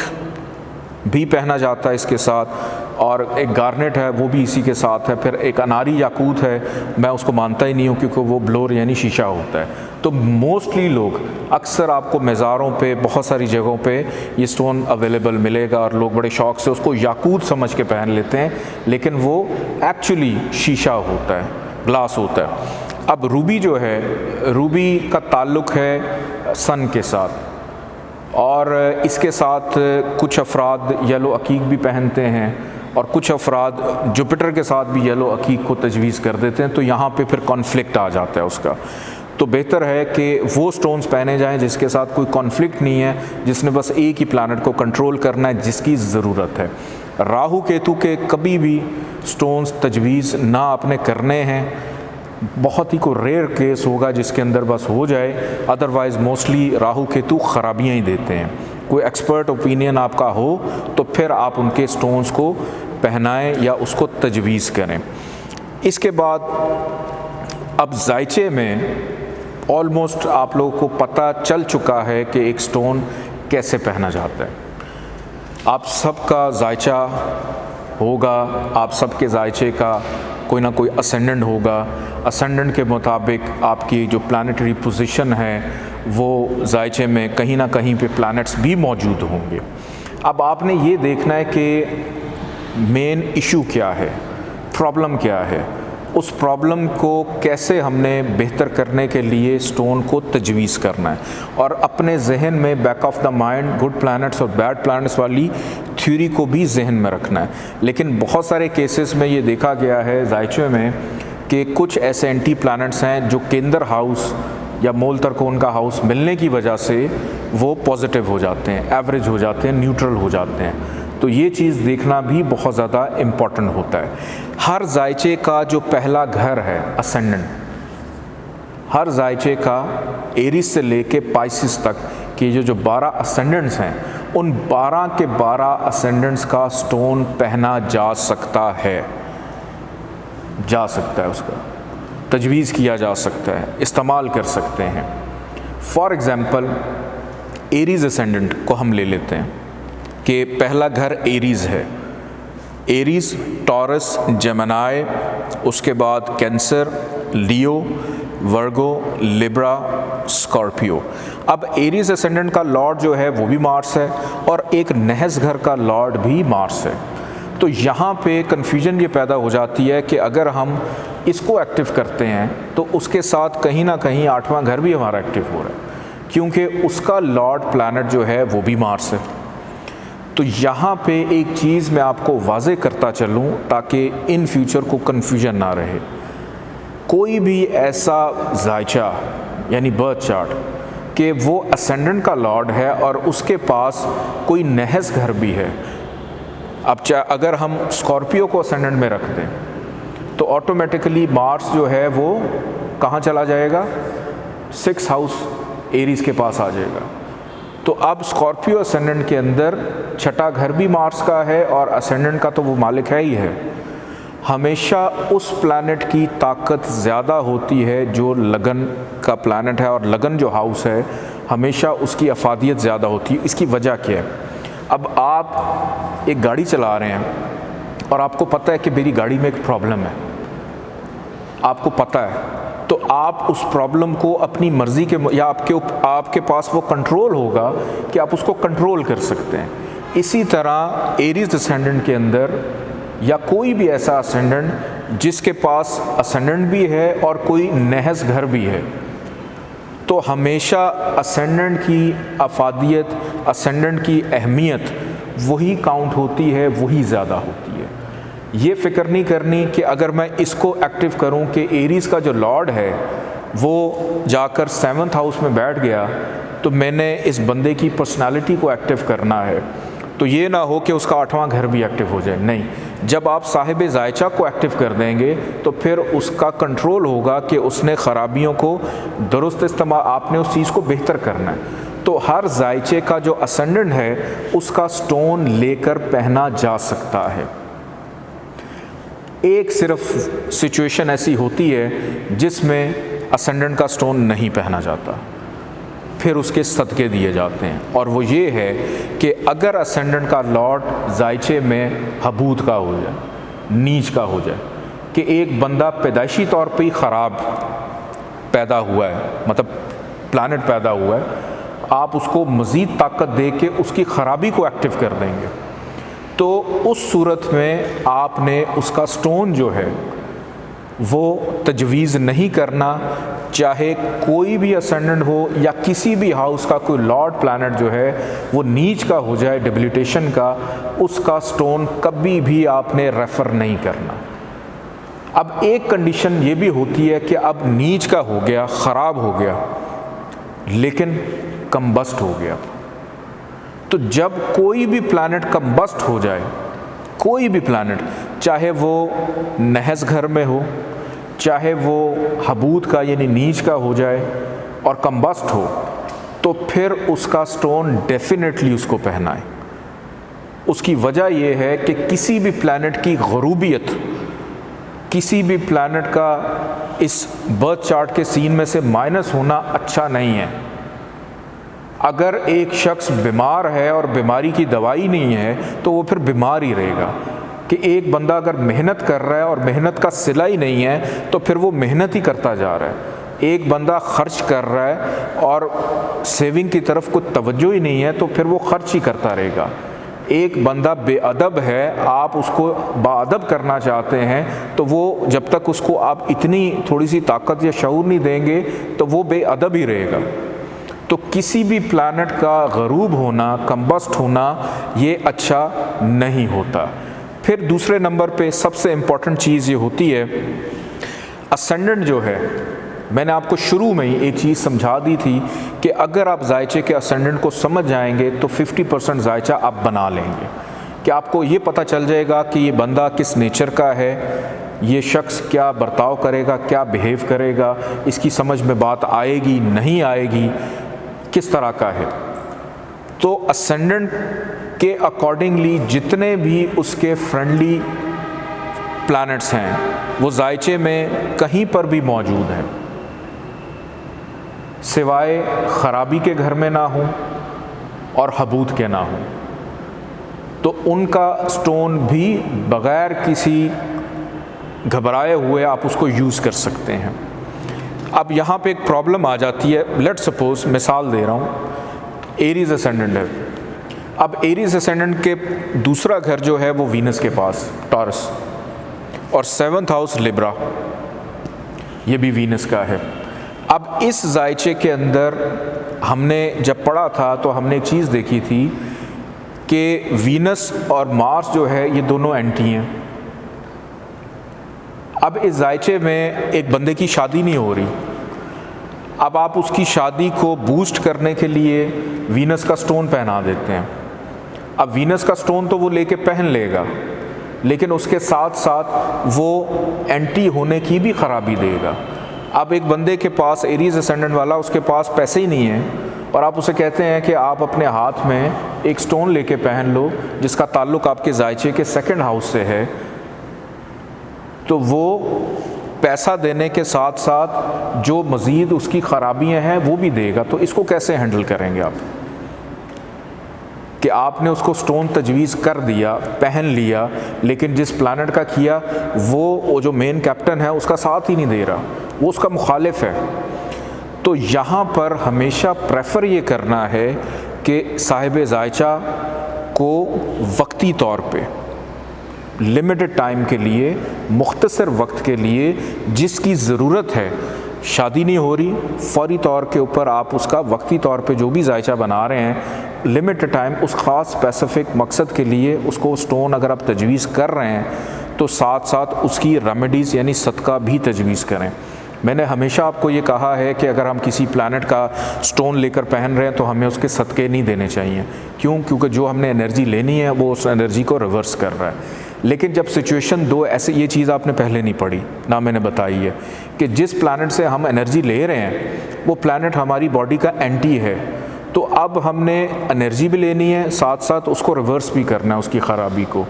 भी पहना जाता है इसके साथ। और एक गार्नेट है वो भी इसी के साथ है, फिर एक अनारी याकूत है, मैं उसको मानता ही नहीं हूँ क्योंकि वो ब्लोर यानी शीशा होता है। तो मोस्टली लोग अक्सर आपको मज़ारों पे बहुत सारी जगहों पे ये स्टोन अवेलेबल मिलेगा और लोग बड़े शौक़ से उसको याकूत समझ के पहन लेते हैं, लेकिन वो एक्चुअली शीशा होता है, ग्लास होता है। अब रूबी जो है, रूबी का ताल्लुक़ है सन के साथ, और इसके साथ कुछ अफराद येलो अकीक भी पहनते हैं और कुछ अफराद जुपिटर के साथ भी येलो अकीक को तजवीज़ कर देते हैं। तो यहाँ पे फिर कॉन्फ्लिक्ट आ जाता है उसका। तो बेहतर है कि वो स्टोन्स पहने जाएं जिसके साथ कोई कॉन्फ्लिक्ट नहीं है, जिसने बस एक ही प्लानट को कंट्रोल करना है जिसकी ज़रूरत है। राहु केतु के कभी भी स्टोन्स तजवीज़ ना आपने करने हैं, बहुत ही को रेयर केस होगा जिसके अंदर बस हो जाए, अदरवाइज़ मोस्टली राहु केतु ख़राबियाँ ही देते हैं। कोई एक्सपर्ट ओपिनियन आपका हो तो फिर आप उनके स्टोन्स को पहनाएं या उसको तजवीज़ करें। इसके बाद अब जायचे में ऑलमोस्ट आप लोगों को पता चल चुका है कि एक स्टोन कैसे पहना जाता है। आप सबका जायचा होगा, आप सबके जायचे का कोई ना कोई असेंडेंट होगा। असेंडेंट के मुताबिक आपकी जो प्लानिटरी पोजीशन है वो जायचे में कहीं ना कहीं पे प्लैनेट्स भी मौजूद होंगे। अब आपने ये देखना है कि मेन इशू क्या है, प्रॉब्लम क्या है, उस प्रॉब्लम को कैसे हमने बेहतर करने के लिए स्टोन को तजवीज़ करना है, और अपने जहन में back of the mind good planets और बैड प्लैनेट्स वाली थ्योरी को भी जहन में रखना है। लेकिन बहुत सारे केसेस में ये देखा गया है जायचे में कि कुछ ऐसे एंटी प्लैनेट्स हैं जो केंद्र हाउस या मूल त्रिकोण का हाउस मिलने की वजह से वो पॉजिटिव हो जाते हैं, एवरेज हो जाते हैं, न्यूट्रल हो जाते हैं। तो ये चीज़ देखना भी बहुत ज़्यादा इम्पॉर्टेंट होता है। हर जायचे का जो पहला घर है असेंडेंट, हर जायचे का एरीज से लेके पाइसिस तक के जो 12 असेंडेंट्स हैं, उन 12 के 12 असेंडेंट्स का स्टोन पहना जा सकता है, उसका तजवीज़ किया जा सकता है, इस्तेमाल कर सकते हैं। फॉर एग्ज़ाम्पल एरीज असेंडेंट को हम ले लेते हैं कि पहला घर एरीज है, एरीज, टॉरस, जेमिनी, उसके बाद कैंसर, लियो, वर्गो, लिब्रा, स्कॉर्पियो। अब एरीज असेंडेंट का लॉर्ड जो है वो भी मार्स है और एक नहस घर का लॉर्ड भी मार्स है। तो यहाँ पे कन्फ्यूजन ये पैदा हो जाती है कि अगर हम इसको एक्टिव करते हैं तो उसके साथ कहीं ना कहीं 8वां घर भी हमारा एक्टिव हो रहा है, क्योंकि उसका लॉर्ड प्लैनेट जो है वो भी मार्स है। तो यहाँ पे एक चीज़ मैं आपको वाज़े करता चलूँ ताकि इन फ्यूचर को कन्फ्यूजन ना रहे। कोई भी ऐसा जायचा यानी बर्थ चार्ट कि वो असेंडेंट का लॉर्ड है और उसके पास कोई नहस घर भी है। अब अगर हम स्कॉर्पियो को असेंडेंट में रख दें तो ऑटोमेटिकली मार्स जो है वो कहाँ चला जाएगा, 6th हाउस एरीज के पास आ जाएगा। तो अब स्कॉर्पियो असेंडेंट के अंदर 6ठा घर भी मार्स का है और असेंडेंट का तो वो मालिक है ही है। हमेशा उस प्लैनेट की ताकत ज़्यादा होती है जो लगन का प्लैनेट है, और लगन जो हाउस है हमेशा उसकी अफादियत ज़्यादा होती है। इसकी वजह क्या है? अब आप एक गाड़ी चला रहे हैं और आपको पता है कि मेरी गाड़ी में एक प्रॉब्लम है, आपको पता है, तो आप उस प्रॉब्लम को अपनी मर्ज़ी के या आपके पास वो कंट्रोल होगा कि आप उसको कंट्रोल कर सकते हैं। इसी तरह एरीज असेंडेंट के अंदर या कोई भी ऐसा असेंडेंट जिसके पास असेंडेंट भी है और कोई नहस घर भी है, तो हमेशा असेंडेंट की अफादियत, असेंडेंट की अहमियत वही काउंट होती है, वही ज़्यादा होती है। ये फ़िक्र नहीं करनी कि अगर मैं इसको एक्टिव करूं कि एरीज़ का जो लॉर्ड है वो जाकर 7th हाउस में बैठ गया तो मैंने इस बंदे की पर्सनालिटी को एक्टिव करना है, तो ये ना हो कि उसका 8वां घर भी एक्टिव हो जाए। नहीं, जब आप साहिब जायचा को एक्टिव कर देंगे तो फिर उसका कंट्रोल होगा कि उसने ख़राबियों को दुरुस्त इस्तेमाल, आपने उस चीज़ को बेहतर करना है। तो हर जायचे का जो असेंडेंट है उसका स्टोन लेकर पहना जा सकता है। एक सिर्फ सिचुएशन ऐसी होती है जिसमें असेंडेंट का स्टोन नहीं पहना जाता। फिर उसके सदक़े दिए जाते हैं। और वो ये है कि अगर असेंडेंट का लॉर्ड जायचे में हबूत का हो जाए, नीच का हो जाए, कि एक बंदा पैदाइशी तौर पे ही ख़राब पैदा हुआ है, मतलब प्लानट पैदा हुआ है, आप उसको मज़ीद ताकत दे के उसकी ख़राबी को एक्टिव कर देंगे, तो उस सूरत में आपने उसका स्टोन जो है वो तजवीज़ नहीं करना, चाहे कोई भी असेंडेंट हो या किसी भी हाउस का कोई लॉर्ड प्लैनेट जो है वो नीच का हो जाए, डिबिलिटेशन का, उसका स्टोन कभी भी आपने रेफ़र नहीं करना। अब एक कंडीशन ये भी होती है कि अब नीच का हो गया, ख़राब हो गया, लेकिन कम्बस्ट हो गया। तो जब कोई भी प्लैनेट कम्बस्ट हो जाए, कोई भी प्लैनेट, चाहे वो नहस घर में हो, चाहे वो हबूत का यानी नीच का हो जाए और कम्बस्ट हो, तो फिर उसका स्टोन डेफिनेटली उसको पहनाए। उसकी वजह यह है कि किसी भी प्लैनेट की ग़रूबियत, किसी भी प्लैनेट का इस बर्थ चार्ट के सीन में से माइनस होना अच्छा नहीं है। अगर एक शख्स बीमार है और बीमारी की दवाई नहीं है तो वो फिर बीमार ही रहेगा। कि एक बंदा अगर मेहनत कर रहा है और मेहनत का सिला ही नहीं है तो फिर वो मेहनत ही करता जा रहा है। एक बंदा खर्च कर रहा है और सेविंग की तरफ कोई तवज्जो ही नहीं है तो फिर वो खर्च ही करता रहेगा। एक बंदा बेअदब है, आप उसको बाअदब करना चाहते हैं तो वो जब तक उसको आप इतनी थोड़ी सी ताकत या शऊर नहीं देंगे तो वो बेअदब ही रहेगा। तो किसी भी प्लैनेट का गरूब होना, कम्बस्ट होना, ये अच्छा नहीं होता। फिर दूसरे नंबर पे सबसे इम्पॉर्टेंट चीज़ ये होती है, असेंडेंट जो है, मैंने आपको शुरू में ही एक चीज़ समझा दी थी कि अगर आप जायचे के असेंडेंट को समझ जाएंगे तो 50% जायचा आप बना लेंगे, कि आपको ये पता चल जाएगा कि ये बंदा किस नेचर का है, ये शख्स क्या बर्ताव करेगा, क्या बिहेव करेगा, इसकी समझ में बात आएगी नहीं आएगी, किस तरह का है। तो असेंडेंट के अकॉर्डिंगली जितने भी उसके फ्रेंडली प्लैनेट्स हैं वो जायचे में कहीं पर भी मौजूद हैं, सिवाय ख़राबी के घर में ना हो और हबूत के ना हो, तो उनका स्टोन भी बग़ैर किसी घबराए हुए आप उसको यूज़ कर सकते हैं। अब यहाँ पे एक प्रॉब्लम आ जाती है। लेट सपोज़, मिसाल दे रहा हूँ, एरीज़ असेंडेंट है। अब एरीज़ असेंडेंट के दूसरा घर जो है वो वीनस के पास, टॉरस, और 7th हाउस लिब्रा, ये भी वीनस का है। अब इस जायचे के अंदर हमने जब पढ़ा था तो हमने एक चीज़ देखी थी कि वीनस और मार्स जो है ये दोनों एंटी हैं। अब इस जायचे में एक बंदे की शादी नहीं हो रही, अब आप उसकी शादी को बूस्ट करने के लिए वीनस का स्टोन पहना देते हैं। अब वीनस का स्टोन तो वो लेके पहन लेगा, लेकिन उसके साथ साथ वो एंटी होने की भी ख़राबी देगा। अब एक बंदे के पास, एरीज़ असेंडेंट वाला, उसके पास पैसे ही नहीं है और आप उसे कहते हैं कि आप अपने हाथ में एक स्टोन लेके पहन लो जिसका ताल्लुक़ आपके जायचे के 2nd हाउस से है, तो वो पैसा देने के साथ साथ जो मज़ीद उसकी ख़राबियाँ हैं वो भी देगा। तो इसको कैसे हैंडल करेंगे आप, कि आपने उसको स्टोन तजवीज़ कर दिया, पहन लिया, लेकिन जिस प्लैनेट का किया वो जो मेन कैप्टन है उसका साथ ही नहीं दे रहा, वो उसका मुखालिफ है। तो यहाँ पर हमेशा प्रेफर ये करना है कि साहिब जायचा को वक्ती तौर पे, लिमिटेड टाइम के लिए, मुख्तसर वक्त के लिए जिसकी ज़रूरत है, शादी नहीं हो रही, फौरी तौर के ऊपर आप उसका वक्ती तौर पे जो भी जायचा बना रहे हैं, लिमिटेड टाइम उस ख़ास स्पेसिफ़िक मकसद के लिए उसको स्टोन अगर आप तजवीज़ कर रहे हैं तो साथ साथ उसकी रेमेडीज़ यानी सदका भी तजवीज़ करें। मैंने हमेशा आपको ये कहा है कि अगर हम किसी प्लैनेट का स्टोन लेकर पहन रहे हैं तो हमें उसके सदक़े नहीं देने चाहिए। क्यों? क्योंकि जो हमने एनर्जी लेनी है वो उस एनर्जी को रिवर्स कर रहा है। लेकिन जब सिचुएशन 2 ऐसे, ये चीज़ आपने पहले नहीं पढ़ी ना मैंने बताई है, कि जिस प्लैनेट से हम एनर्जी ले रहे हैं वो प्लैनेट हमारी बॉडी का एंटी है, तो अब हमने एनर्जी भी लेनी है, साथ साथ उसको रिवर्स भी करना है, उसकी ख़राबी को।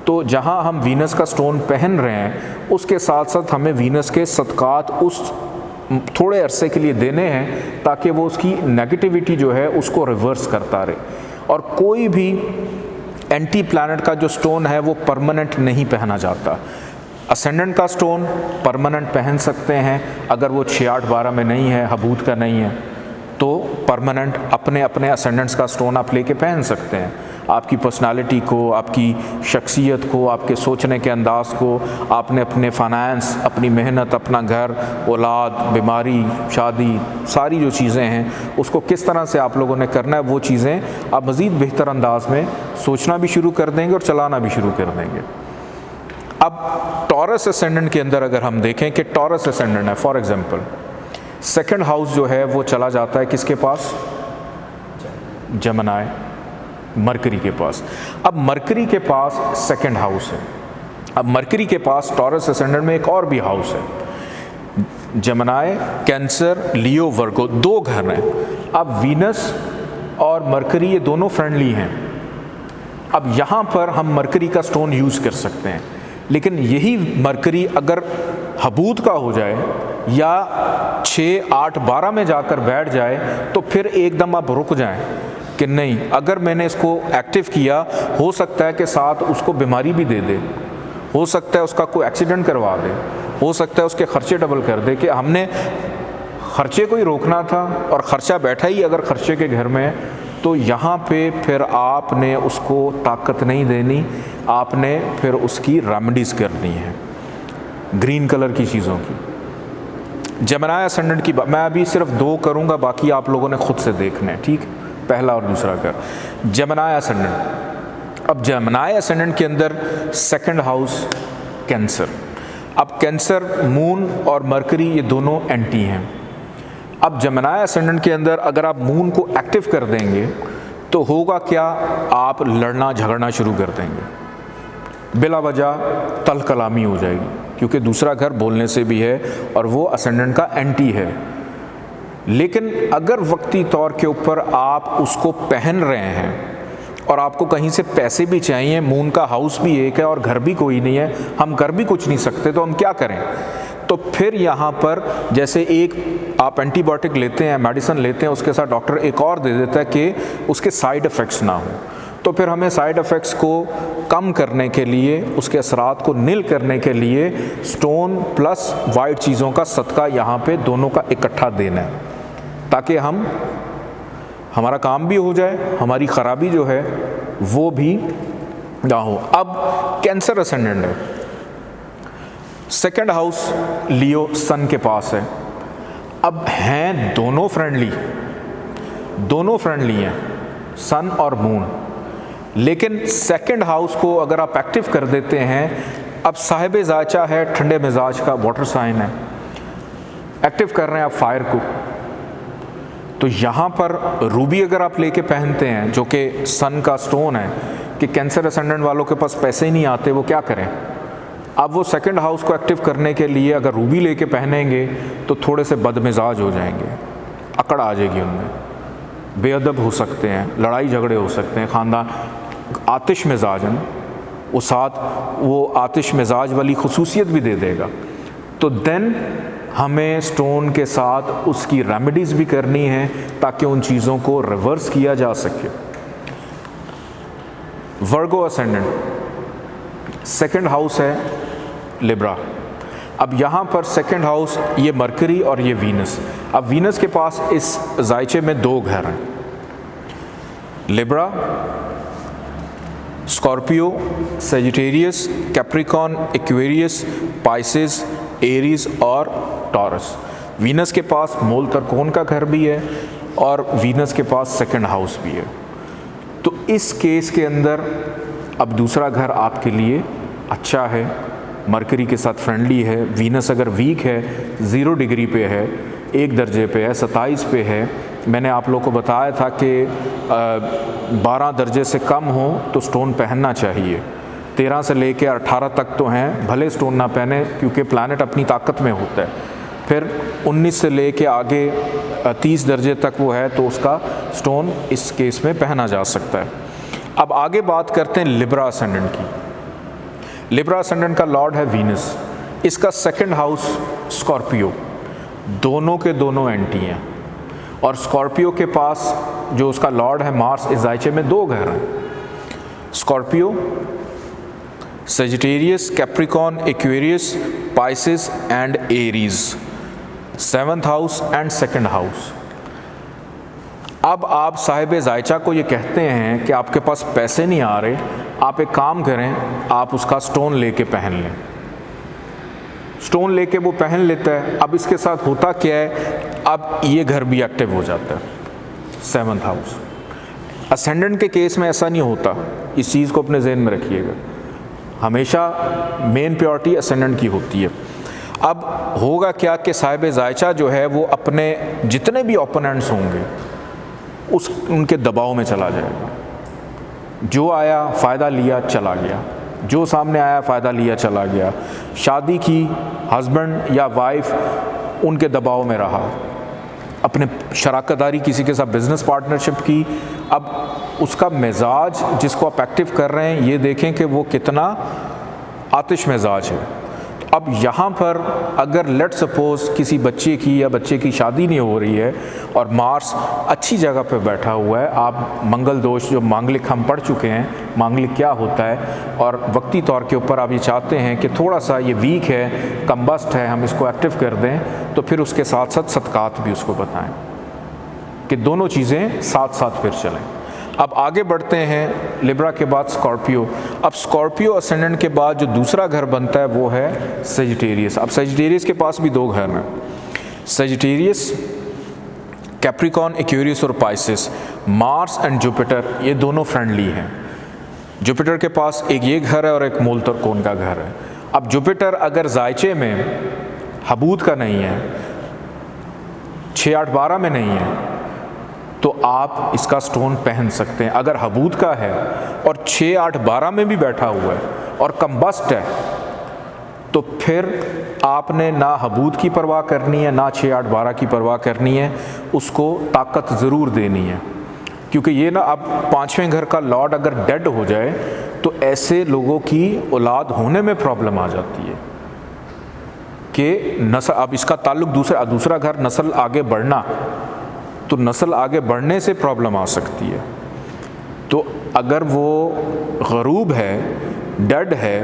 तो जहाँ हम वीनस का स्टोन पहन रहे हैं उसके साथ साथ हमें वीनस के सदक़ात उस थोड़े अरसे के लिए देने हैं ताकि वो उसकी नेगेटिविटी जो है उसको रिवर्स करता रहे। और कोई भी एंटी प्लैनेट का जो स्टोन है वो परमानेंट नहीं पहना जाता। असेंडेंट का स्टोन परमानेंट पहन सकते हैं, अगर वो 6, 8, 12 में नहीं है, हबूत का नहीं है, तो परमानेंट अपने अपने असेंडेंट्स का स्टोन आप लेके पहन सकते हैं। आपकी पर्सनालिटी को, आपकी शख्सियत को, आपके सोचने के अंदाज़ को, आपने अपने फाइनेंस, अपनी मेहनत, अपना घर, औलाद, बीमारी, शादी, सारी जो चीज़ें हैं उसको किस तरह से आप लोगों ने करना है, वो चीज़ें आप मज़ीद बेहतर अंदाज में सोचना भी शुरू कर देंगे और चलाना भी शुरू कर देंगे। अब टॉरस असेंडेंट के अंदर अगर हम देखें कि टॉरस असेंडेंट है, फॉर एग्ज़ाम्पल सेकंड हाउस जो है वो चला जाता है किसके पास? जेमिनी, मरकरी के पास। अब मरकरी के पास सेकंड हाउस है। अब मरकरी के पास टॉरस असेंडेंट में एक और भी हाउस है, जेमिनी, कैंसर, लियो, वर्गो, 2 घर हैं। अब वीनस और मरकरी ये दोनों फ्रेंडली हैं। अब यहाँ पर हम मरकरी का स्टोन यूज़ कर सकते हैं, लेकिन यही मरकरी अगर हबूत का हो जाए या 6, 8, 12 में जाकर बैठ जाए तो फिर एकदम आप रुक जाएं कि नहीं, अगर मैंने इसको एक्टिव किया हो सकता है कि साथ उसको बीमारी भी दे दे, हो सकता है उसका कोई एक्सीडेंट करवा दे, हो सकता है उसके खर्चे डबल कर दे, कि हमने खर्चे को ही रोकना था और ख़र्चा बैठा ही अगर खर्चे के घर में है, तो यहाँ पे फिर आपने उसको ताकत नहीं देनी, आपने फिर उसकी रेमेडीज़ करनी है ग्रीन कलर की चीज़ों की। जेमिनी असेंडेंट की मैं अभी सिर्फ 2 करूँगा, बाकी आप लोगों ने ख़ुद से देखने हैं, ठीक? पहला और दूसरा कर। जेमिनी असेंडेंट, अब जेमिनी असेंडेंट के अंदर सेकंड हाउस कैंसर। अब कैंसर, मून और मरकरी ये दोनों एंटी हैं। अब जेमिनी असेंडेंट के अंदर अगर आप मून को एक्टिव कर देंगे तो होगा क्या, आप लड़ना झगड़ना शुरू कर देंगे, बिला वजह तल कलामी हो जाएगी, क्योंकि दूसरा घर बोलने से भी है और वो असेंडेंट का एंटी है। लेकिन अगर वक्ती तौर के ऊपर आप उसको पहन रहे हैं और आपको कहीं से पैसे भी चाहिए, मून का हाउस भी एक है और घर भी कोई नहीं है, हम कर भी कुछ नहीं सकते, तो हम क्या करें? तो फिर यहाँ पर जैसे एक आप एंटीबायोटिक लेते हैं, मेडिसिन लेते हैं, उसके साथ डॉक्टर एक और दे देता है कि उसके साइड इफ़ेक्ट्स ना हो, तो फिर हमें साइड इफ़ेक्ट्स को कम करने के लिए, उसके असरात को नील करने के लिए स्टोन प्लस वाइट चीज़ों का सदका यहाँ पे दोनों का इकट्ठा देना है, ताकि हमारा काम भी हो जाए, हमारी ख़राबी जो है वो भी ना हो। अब कैंसर असेंडेंट है, सेकंड हाउस लियो सन के पास है। अब हैं दोनों फ्रेंडली हैं, सन और मून, लेकिन सेकंड हाउस को अगर आप एक्टिव कर देते हैं, अब साहिब ज़ायचा है, ठंडे मिजाज का वाटर साइन है, एक्टिव कर रहे हैं आप फायर को, तो यहाँ पर रूबी अगर आप लेके पहनते हैं जो कि सन का स्टोन है, कि कैंसर असेंडेंट वालों के पास पैसे ही नहीं आते, वो क्या करें? अब वो सेकंड हाउस को एक्टिव करने के लिए अगर रूबी लेके पहनेंगे तो थोड़े से बदमिजाज हो जाएंगे, अकड़ आ जाएगी उनमें, बेअदब हो सकते हैं, लड़ाई झगड़े हो सकते हैं, ख़ानदान आतिश मिजाज है, वो साथ वो आतिश मिजाज वाली खुसूसियत भी दे देगा। तो देन हमें स्टोन के साथ उसकी रेमेडीज़ भी करनी है ताकि उन चीज़ों को रिवर्स किया जा सके। वर्गो असेंडेंट, सेकंड हाउस है लिब्रा। अब यहाँ पर सेकंड हाउस ये मरकरी और ये वीनस। अब वीनस के पास इस जायचे में 2 घर हैं, Libra, Scorpio, Sagittarius, Capricorn, Aquarius, Pisces, Aries और टॉरस। वीनस के पास मूल त्रिकोण का घर भी है और वीनस के पास सेकंड हाउस भी है। तो इस केस के अंदर अब दूसरा घर आपके लिए अच्छा है, मरकरी के साथ फ्रेंडली है। वीनस अगर वीक है, 0 डिग्री पे है, 1 दर्जे पे है, 27 पे है, मैंने आप लोगों को बताया था कि 12 दर्जे से कम हो तो स्टोन पहनना चाहिए, 13 से लेके 18 तक तो हैं, भले स्टोन ना पहने क्योंकि प्लैनेट अपनी ताकत में होता है। फिर 19 से लेके आगे 30 दर्जे तक वो है तो उसका स्टोन इस केस में पहना जा सकता है। अब आगे बात करते हैं लिब्रा असेंडेंट की। लिब्रा असेंडेंट का लॉर्ड है वीनस, इसका सेकंड हाउस स्कॉर्पियो। दोनों के दोनों एंटी हैं। और स्कॉर्पियो के पास जो उसका लॉर्ड है मार्स, इस जायचे में 2 घर हैं, Scorpio, Sagittarius, Capricorn, Aquarius, Pisces and Aries, 7th house and 2nd house. अब आप साहिब जायचा को ये कहते हैं कि आपके पास पैसे नहीं आ रहे, आप एक काम करें, आप उसका स्टोन लेके पहन लें। स्टोन लेके वो पहन लेता है। अब इसके साथ होता क्या है, अब ये घर भी एक्टिव हो जाता है, 7th हाउस। असेंडेंट के केस में ऐसा नहीं होता, इस चीज़ को अपने जहन में रखिएगा, हमेशा मेन प्रायोरिटी असेंडेंट की होती है। अब होगा क्या कि साहिब जायचा जो है वो अपने जितने भी ओपोनेंट्स होंगे उनके दबाव में चला जाएगा। जो आया फ़ायदा लिया चला गया, जो सामने आया फ़ायदा लिया चला गया, शादी की, हस्बैंड या वाइफ उनके दबाव में रहा, अपने शराकतदारी किसी के साथ बिज़नेस पार्टनरशिप की। अब उसका मिजाज जिसको आप एक्टिव कर रहे हैं ये देखें कि वो कितना आतिश मिजाज है। अब यहाँ पर अगर लेट सपोज़ किसी बच्चे की या बच्चे की शादी नहीं हो रही है और मार्स अच्छी जगह पे बैठा हुआ है, आप मंगल दोष जो मांगलिक हम पढ़ चुके हैं, मांगलिक क्या होता है, और वक्ती तौर के ऊपर आप ये चाहते हैं कि थोड़ा सा ये वीक है, कम्बस्ट है, हम इसको एक्टिव कर दें, तो फिर उसके साथ साथ सदकात भी उसको बताएं कि दोनों चीज़ें साथ साथ फिर चलें। अब आगे बढ़ते हैं, लिब्रा के बाद स्कॉर्पियो। अब स्कॉर्पियो असेंडेंट के बाद जो दूसरा घर बनता है वो है सेजिटेरियस। अब सेजिटेरियस के पास भी 2 घर हैं, सेजिटेरियस, कैप्रिकॉन, एक्वेरियस और पाइसेस। मार्स एंड जुपिटर ये दोनों फ्रेंडली हैं। जुपिटर के पास एक ये घर है और एक मूल त्रिकोण का घर है। अब जुपिटर अगर जायचे में हबूद का नहीं है, 6, 8, 12 में नहीं है, तो आप इसका स्टोन पहन सकते हैं। अगर हबूद का है और 6, 8, 12 में भी बैठा हुआ है और कम्बस्ट है, तो फिर आपने ना हबूद की परवाह करनी है, ना 6, 8, 12 की परवाह करनी है, उसको ताकत ज़रूर देनी है। क्योंकि ये ना, अब 5वें घर का लॉर्ड अगर डेड हो जाए तो ऐसे लोगों की औलाद होने में प्रॉब्लम आ जाती है कि नस्ल, अब इसका ताल्लुक दूसरा घर नस्ल आगे बढ़ना, तो नस्ल आगे बढ़ने से प्रॉब्लम आ सकती है। तो अगर वो गरूब है, डेड है,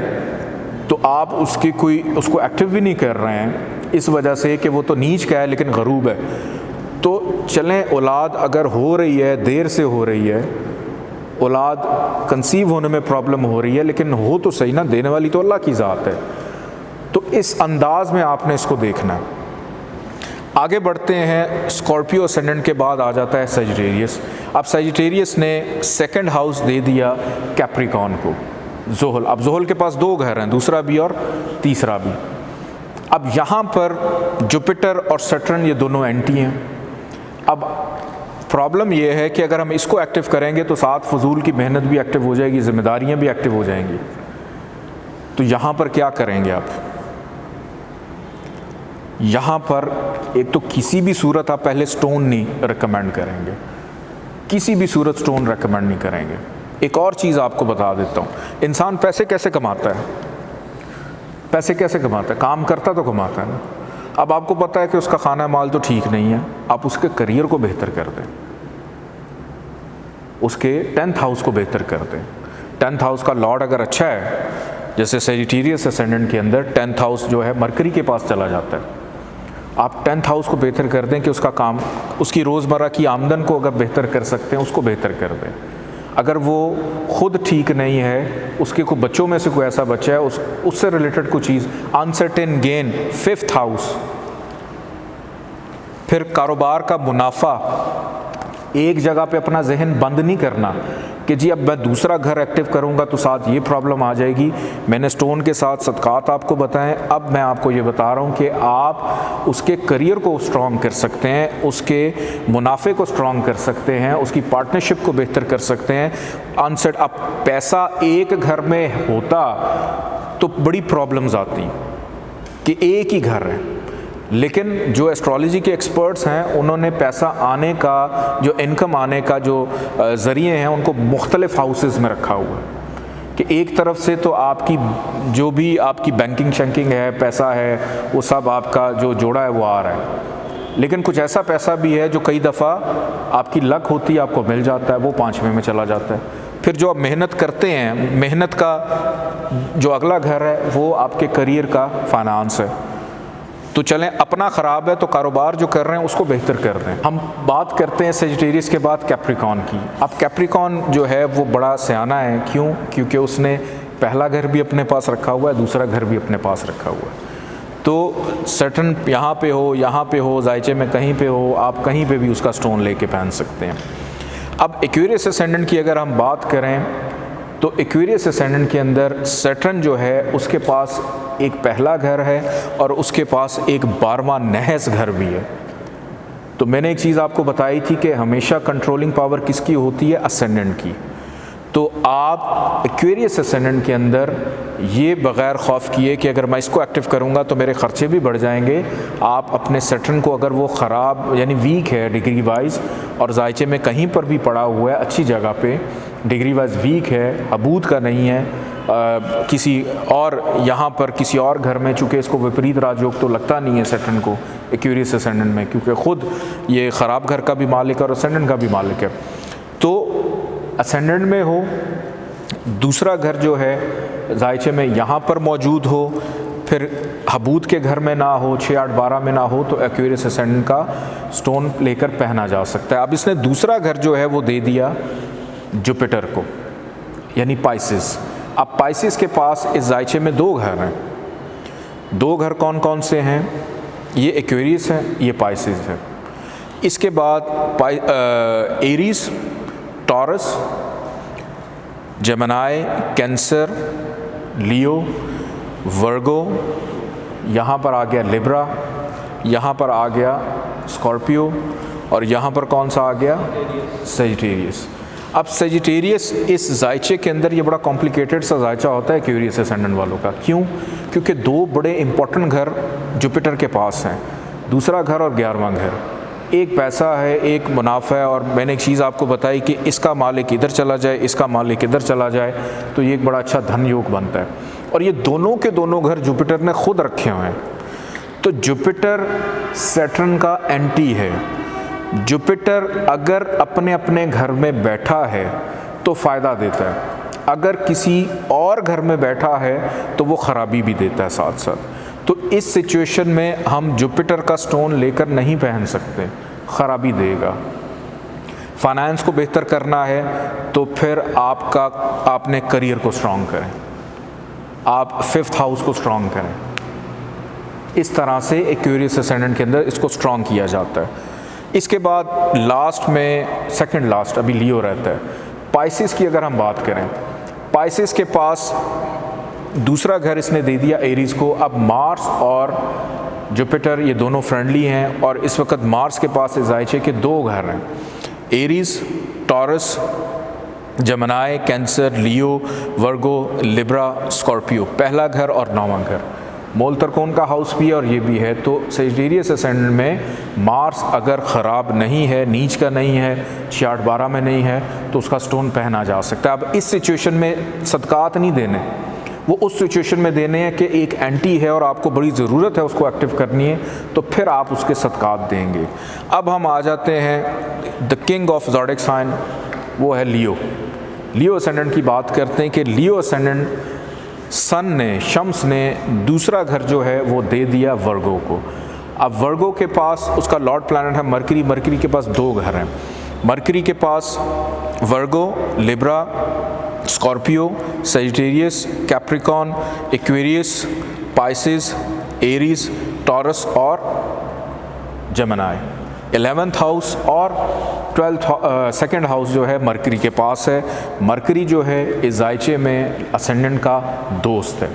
तो आप उसको एक्टिव भी नहीं कर रहे हैं इस वजह से कि वो तो नीच का है लेकिन गरूब है। तो चलें, औलाद अगर हो रही है, देर से हो रही है, औलाद कंसीव होने में प्रॉब्लम हो रही है, लेकिन हो तो सही ना, देने वाली तो अल्लाह की ज़ात है। तो इस अंदाज में आपने इसको देखना है। आगे बढ़ते हैं, स्कॉर्पियो असेंडेंट के बाद आ जाता है सेजिटेरियस। अब सेजिटेरियस ने 2nd हाउस दे दिया कैप्रिकॉन को, ज़ोहल। अब ज़ोहल के पास 2 घर हैं, दूसरा भी और तीसरा भी। अब यहाँ पर जुपिटर और सैटर्न ये दोनों एंटी हैं। अब प्रॉब्लम ये है कि अगर हम इसको एक्टिव करेंगे तो साथ फजूल की मेहनत भी एक्टिव हो जाएगी, जिम्मेदारियाँ भी एक्टिव हो जाएंगी। तो यहाँ पर क्या करेंगे आप? यहाँ पर एक तो किसी भी सूरत आप पहले स्टोन नहीं रिकमेंड करेंगे, किसी भी सूरत स्टोन रिकमेंड नहीं करेंगे। एक और चीज़ आपको बता देता हूँ, इंसान पैसे कैसे कमाता है? पैसे कैसे कमाता है? काम करता तो कमाता है ना। अब आपको पता है कि उसका खाना माल तो ठीक नहीं है, आप उसके करियर को बेहतर कर दें, उसके 10th हाउस को बेहतर कर दें। 10th हाउस का लॉर्ड अगर अच्छा है, जैसे सेजिटेरियस असेंडेंट के अंदर 10th हाउस जो है मरकरी के पास चला जाता है, आप 10th हाउस को बेहतर कर दें कि उसका काम, उसकी रोज़मर्रा की आमदन को अगर बेहतर कर सकते हैं, उसको बेहतर कर दें। अगर वो ख़ुद ठीक नहीं है, उसके को बच्चों में से कोई ऐसा बच्चा है, उससे रिलेटेड कोई चीज़, अनसर्टेन गेन 5th हाउस। फिर कारोबार का मुनाफा, एक जगह पे अपना जहन बंद नहीं करना कि जी अब मैं दूसरा घर एक्टिव करूंगा तो साथ ये प्रॉब्लम आ जाएगी। मैंने स्टोन के साथ सदकात आपको बताएं, अब मैं आपको ये बता रहा हूँ कि आप उसके करियर को स्ट्रॉन्ग कर सकते हैं, उसके मुनाफे को स्ट्रॉन्ग कर सकते हैं, उसकी पार्टनरशिप को बेहतर कर सकते हैं। अनसेट, अब पैसा एक घर में होता तो बड़ी प्रॉब्लम्स आती कि एक ही घर है, लेकिन जो एस्ट्रोलॉजी के एक्सपर्ट्स हैं उन्होंने पैसा आने का, जो इनकम आने का जो ज़रिए हैं, उनको मुख्तलिफ हाउसेस में रखा हुआ है। कि एक तरफ से तो आपकी जो भी आपकी बैंकिंग शैंकिंग है, पैसा है, वो सब आपका जो जोड़ा है वो आ रहा है, लेकिन कुछ ऐसा पैसा भी है जो कई दफ़ा आपकी लक होती है, आपको मिल जाता है, वो 5वें में चला जाता है। फिर जो आप मेहनत करते हैं, मेहनत का जो अगला घर है वो आपके करियर का फाइनेंस है। तो चलें, अपना ख़राब है तो कारोबार जो कर रहे हैं उसको बेहतर कर रहे हैं। हम बात करते हैं सेजिटेरियस के बाद कैप्रिकॉन की। अब कैप्रिकॉन जो है वो बड़ा सियाना है। क्यों? क्योंकि उसने पहला घर भी अपने पास रखा हुआ है, दूसरा घर भी अपने पास रखा हुआ है। तो सटन यहाँ पे हो, जायचे में कहीं पे हो, आप कहीं पे भी उसका स्टोन लेके पहन सकते हैं। अब एक्वेरियस असेंडेंट की अगर हम बात करें तो एक्वेरियस असेंडेंट के अंदर सैटर्न जो है उसके पास एक पहला घर है और उसके पास एक 12वां नहस घर भी है। तो मैंने एक चीज़ आपको बताई थी कि हमेशा कंट्रोलिंग पावर किसकी होती है? असेंडेंट की। तो आप एक्वेरियस असेंडेंट के अंदर ये बग़ैर खौफ किए कि अगर मैं इसको एक्टिव करूँगा तो मेरे ख़र्चे भी बढ़ जाएंगे, आप अपने सैटर्न को, अगर वो ख़राब यानी वीक है डिग्री वाइज और जायचे में कहीं पर भी पड़ा हुआ है अच्छी जगह पे, डिग्री वाइज वीक है, हबूद का नहीं है, किसी और यहाँ पर किसी और घर में, चूँकि इसको विपरीत राजयोग तो लगता नहीं है सैटर्न को एक्वेरियस असेंडेंट में, क्योंकि ख़ुद ये ख़राब घर का भी मालिक है और असेंडेंट का भी मालिक है। तो असेंडेंट में हो, दूसरा घर जो है जायचे में यहाँ पर मौजूद हो, फिर हबूद के घर में ना हो, 6, 8, 12 में ना हो, तो एक्वेरियस असेंडेंट का स्टोन लेकर पहना जा सकता है। अब इसने दूसरा घर जो है वो दे दिया जुपिटर को, यानी पाइसिस। अब पाइसिस के पास इस जायचे में 2 घर हैं। 2 घर कौन कौन से हैं? ये एक्वेरियस है, ये पाइसिस है। इसके बाद एरीज, टॉरस, जेमिनी, कैंसर, लियो, वर्गो, यहाँ पर आ गया लिब्रा, यहाँ पर आ गया स्कॉर्पियो और यहाँ पर कौन सा आ गया? सेजिटेरियस। अब सेजिटेरियस इस जायचे के अंदर ये बड़ा कॉम्प्लिकेटेड सा जायचा होता है एक्वेरियस असेंडेंट वालों का। क्यों? क्योंकि 2 बड़े इंपॉर्टेंट घर जुपिटर के पास हैं, दूसरा घर और 11वां घर। एक पैसा है, एक मुनाफा है, और मैंने एक चीज़ आपको बताई कि इसका मालिक इधर चला जाए, इसका मालिक इधर चला जाए, तो ये एक बड़ा अच्छा धन योग बनता है। और ये दोनों के दोनों घर जुपिटर ने खुद रखे हुए हैं। तो जुपिटर सैटर्न का एंटी है। जुपिटर अगर अपने अपने घर में बैठा है तो फ़ायदा देता है, अगर किसी और घर में बैठा है तो वो ख़राबी भी देता है साथ साथ। तो इस सिचुएशन में हम जुपिटर का स्टोन लेकर नहीं पहन सकते, ख़राबी देगा। फाइनेंस को बेहतर करना है तो फिर आपने करियर को स्ट्रॉन्ग करें, आप 5th हाउस को स्ट्रॉन्ग करें। इस तरह से एक्वेरियस असेंडेंट के अंदर इसको स्ट्रॉन्ग किया जाता है। इसके बाद लास्ट में, सेकंड लास्ट अभी लियो रहता है। पाइसिस की अगर हम बात करें, पाइसिस के पास दूसरा घर इसने दे दिया एरीज को। अब मार्स और जुपिटर ये दोनों फ्रेंडली हैं और इस वक्त मार्स के पास इस जायचे के 2 घर हैं, एरीज, टॉरस, जेमिनी, कैंसर, लियो, वर्गो, लिब्रा, स्कॉर्पियो, पहला घर और 9वां घर। मूल त्रिकोण का हाउस भी है और ये भी है। तो सेजिटेरियस असेंडेंट में मार्स अगर ख़राब नहीं है, नीच का नहीं है, 6, 8, 12 में नहीं है, तो उसका स्टोन पहना जा सकता है। अब इस सिचुएशन में सदकात नहीं देने, वो उस सिचुएशन में देने हैं कि एक एंटी है और आपको बड़ी ज़रूरत है उसको एक्टिव करनी है, तो फिर आप उसके सदकात देंगे। अब हम आ जाते हैं the king of zodiac sign, वो है लियो। लियो असेंडेंट की बात करते हैं कि लियो असेंडेंट सन ने, शम्स ने दूसरा घर जो है वो दे दिया वर्गो को। अब वर्गो के पास उसका लॉर्ड प्लैनेट है मरकरी। मरकरी के पास 2 घर हैं। मरकरी के पास Virgo, Libra, Scorpio, Sagittarius, Capricorn, Aquarius, Pisces, Aries, Taurus और जेमिनी। 11th हाउस और 2nd हाउस जो है मरकरी के पास है। मरकरी जो है इस जायचे में असेंडेंट का दोस्त है,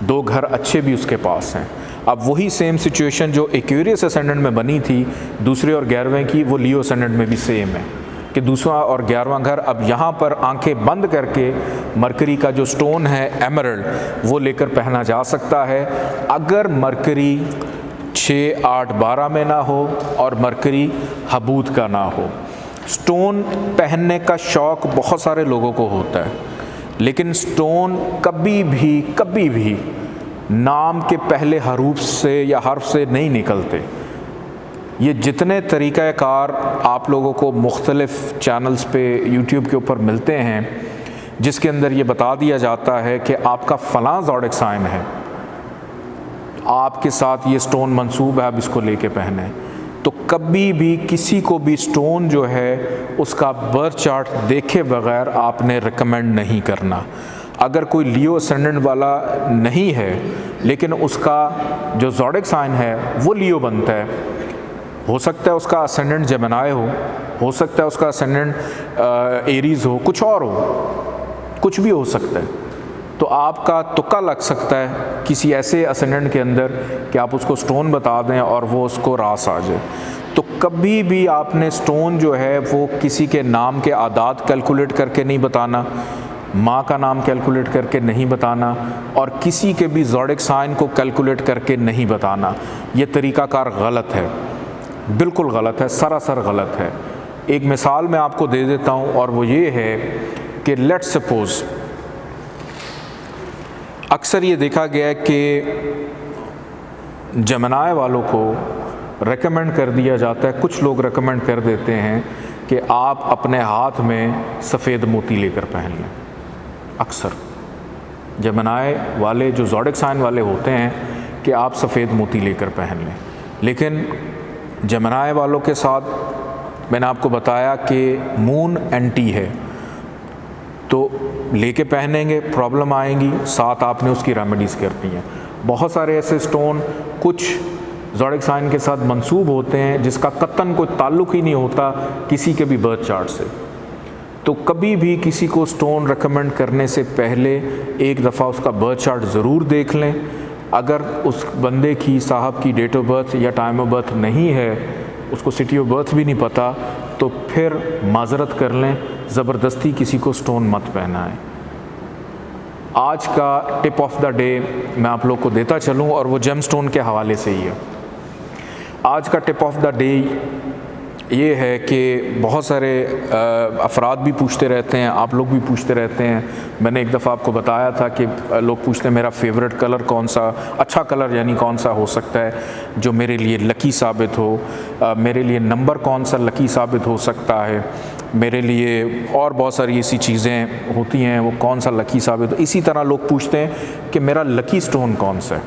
2 घर अच्छे भी उसके पास हैं। अब वही सेम सिचुएशन जो एक्वेरियस असेंडेंट में बनी थी दूसरे और 11वें की, वो लियो असेंडेंट में भी सेम है कि दूसरा और 11वां घर। अब यहाँ पर आंखें बंद करके मरकरी का जो स्टोन है एमरल्ड, वो लेकर पहना जा सकता है अगर मरकरी 6, 8, 12 में ना हो और मरकरी हबूद का ना हो। स्टोन पहनने का शौक़ बहुत सारे लोगों को होता है, लेकिन स्टोन कभी भी नाम के पहले हरूफ से या हर्फ से नहीं निकलते। ये जितने तरीक़ाकार आप लोगों को मुख्तलिफ़ चैनल्स पे यूट्यूब के ऊपर मिलते हैं जिसके अंदर ये बता दिया जाता है कि आपका फ़लाँ ज़ोडिक साइन है, आपके साथ ये स्टोन मंसूब है, आप इसको लेके पहने, तो कभी भी किसी को भी स्टोन जो है उसका बर्थ चार्ट देखे बगैर आपने रिकमेंड नहीं करना। अगर कोई लियो असेंडेंट वाला नहीं है लेकिन उसका जो ज़ोडिक साइन है वो लियो बनता है, हो सकता है उसका असेंडेंट जेमिनी हो सकता है उसका असेंडेंट एरीज़ हो, कुछ और हो, कुछ भी हो सकता है, तो आपका तुक्का लग सकता है किसी ऐसे असेंडेंट के अंदर कि आप उसको स्टोन बता दें और वो उसको रास आ जाए। तो कभी भी आपने स्टोन जो है वो किसी के नाम के आदाद कैलकुलेट करके नहीं बताना, माँ का नाम कैलकुलेट करके नहीं बताना, और किसी के भी ज़ोडिक साइन को कैलकुलेट करके नहीं बताना। ये तरीक़ाकार गलत है, बिल्कुल गलत है, सरासर गलत है। एक मिसाल मैं आपको दे देता हूँ और वो ये है कि लेट्स सपोज़ अक्सर ये देखा गया है कि जेमिनी वालों को रेकमेंड कर दिया जाता है, कुछ लोग रेकमेंड कर देते हैं कि आप अपने हाथ में सफ़ेद मोती लेकर पहन लें। अक्सर जेमिनी वाले जो ज़ोडिक साइन वाले होते हैं कि आप सफ़ेद मोती लेकर पहन लें, लेकिन जेमिनी वालों के साथ मैंने आपको बताया कि मून एंटी है, तो लेके पहनेंगे प्रॉब्लम आएंगी, साथ आपने उसकी रेमेडीज़ करनी है। बहुत सारे ऐसे स्टोन कुछ ज़ोडिक साइन के साथ मंसूब होते हैं जिसका कतन कोई ताल्लुक़ ही नहीं होता किसी के भी बर्थ चार्ट से। तो कभी भी किसी को स्टोन रेकमेंड करने से पहले एक दफ़ा उसका बर्थ चार्ट ज़रूर देख लें। अगर उस बंदे की साहब की डेट ऑफ बर्थ या टाइम ऑफ बर्थ नहीं है, उसको सिटी ऑफ बर्थ भी नहीं पता, तो फिर माजरत कर लें, ज़बरदस्ती किसी को स्टोन मत पहनाएं। आज का टिप ऑफ द डे मैं आप लोग को देता चलूं और वो जेम स्टोन के हवाले से ही है। आज का टिप ऑफ द डे ये है कि बहुत सारे अफराद भी पूछते रहते हैं, आप लोग भी पूछते रहते हैं। मैंने एक दफ़ा आपको बताया था कि लोग पूछते हैं मेरा फेवरेट कलर कौन सा, अच्छा कलर यानी कौन सा हो सकता है जो मेरे लिए लकी साबित हो, मेरे लिए नंबर कौन सा लकी साबित हो सकता है, मेरे लिए और बहुत सारी ऐसी चीज़ें होती हैं वो कौन सा लकी साबित हो। इसी तरह लोग पूछते हैं कि मेरा लकी स्टोन कौन सा है।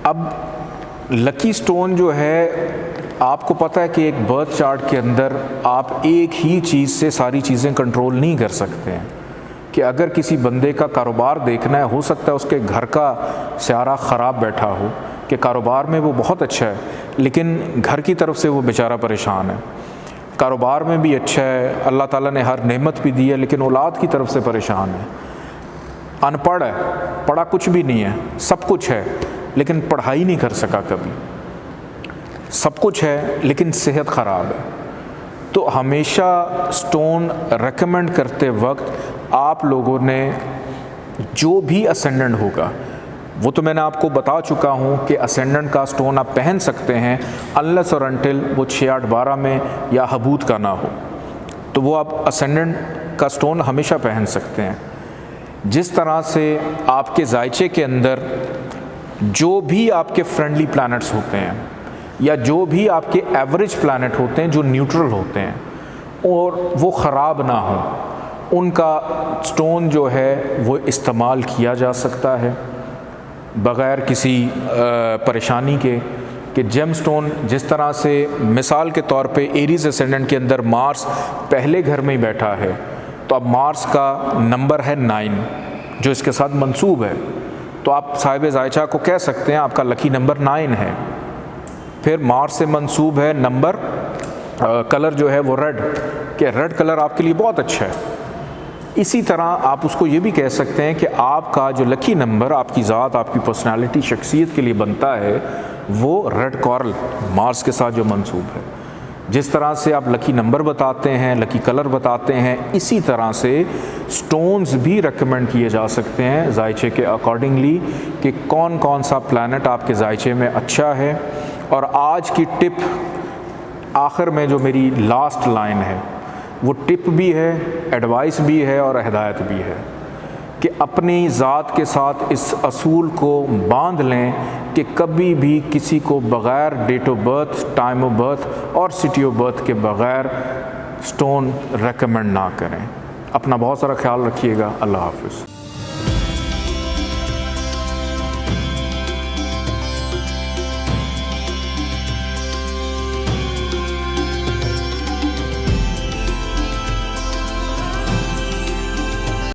अब लकी स्टोन जो है, आपको पता है कि एक बर्थ चार्ट के अंदर आप एक ही चीज़ से सारी चीज़ें कंट्रोल नहीं कर सकते हैं। कि अगर किसी बंदे का कारोबार देखना है, हो सकता है उसके घर का स्यारा ख़राब बैठा हो, कि कारोबार में वो बहुत अच्छा है लेकिन घर की तरफ से वो बेचारा परेशान है। कारोबार में भी अच्छा है, अल्लाह ताला ने हर नेमत भी दी है, लेकिन औलाद की तरफ से परेशान है। अनपढ़ है, पढ़ा कुछ भी नहीं है, सब कुछ है लेकिन पढ़ाई नहीं कर सका कभी, सब कुछ है लेकिन सेहत ख़राब है। तो हमेशा स्टोन रेकमेंड करते वक्त आप लोगों ने जो भी असेंडेंट होगा, वो तो मैंने आपको बता चुका हूँ कि असेंडेंट का स्टोन आप पहन सकते हैं अनलेस और अनटिल वो 6-8-12 में या हबूत का ना हो, तो वो आप असेंडेंट का स्टोन हमेशा पहन सकते हैं। जिस तरह से आपके जायचे के अंदर जो भी आपके फ्रेंडली प्लैनेट्स होते हैं या जो भी आपके एवरेज प्लैनेट होते हैं जो न्यूट्रल होते हैं और वो ख़राब ना हो, उनका स्टोन जो है वो इस्तेमाल किया जा सकता है बग़ैर किसी परेशानी के। कि जेम स्टोन जिस तरह से मिसाल के तौर पे एरीज असेंडेंट के अंदर मार्स पहले घर में ही बैठा है, तो अब मार्स का नंबर है 9 जो इसके साथ मंसूब है, तो आप साहिब जायचा को कह सकते हैं आपका लकी नंबर 9 है। फिर मार्स से मंसूब है नंबर, कलर जो है वो रेड, कि रेड कलर आपके लिए बहुत अच्छा है। इसी तरह आप उसको ये भी कह सकते हैं कि आपका जो लकी नंबर आपकी ज़ात, आपकी पर्सनालिटी, शख्सियत के लिए बनता है वो रेड कॉरल मार्स के साथ जो मंसूब है। जिस तरह से आप लकी नंबर बताते हैं, लकी कलर बताते हैं, इसी तरह से स्टोन्स भी रेकमेंड किए जा सकते हैं जायचे के अकॉर्डिंगली कि कौन कौन सा प्लैनेट आपके जायचे में अच्छा है। और आज की टिप आखिर में जो मेरी लास्ट लाइन है वो टिप भी है, एडवाइस भी है और हिदायत भी है कि अपनी ज़ात के साथ इस असूल को बांध लें कि कभी भी किसी को बग़ैर date of birth, time of birth और सिटी ऑफ बर्थ के बग़ैर स्टोन रेकमेंड ना करें। अपना बहुत सारा ख्याल रखिएगा। अल्लाह हाफ़िज़।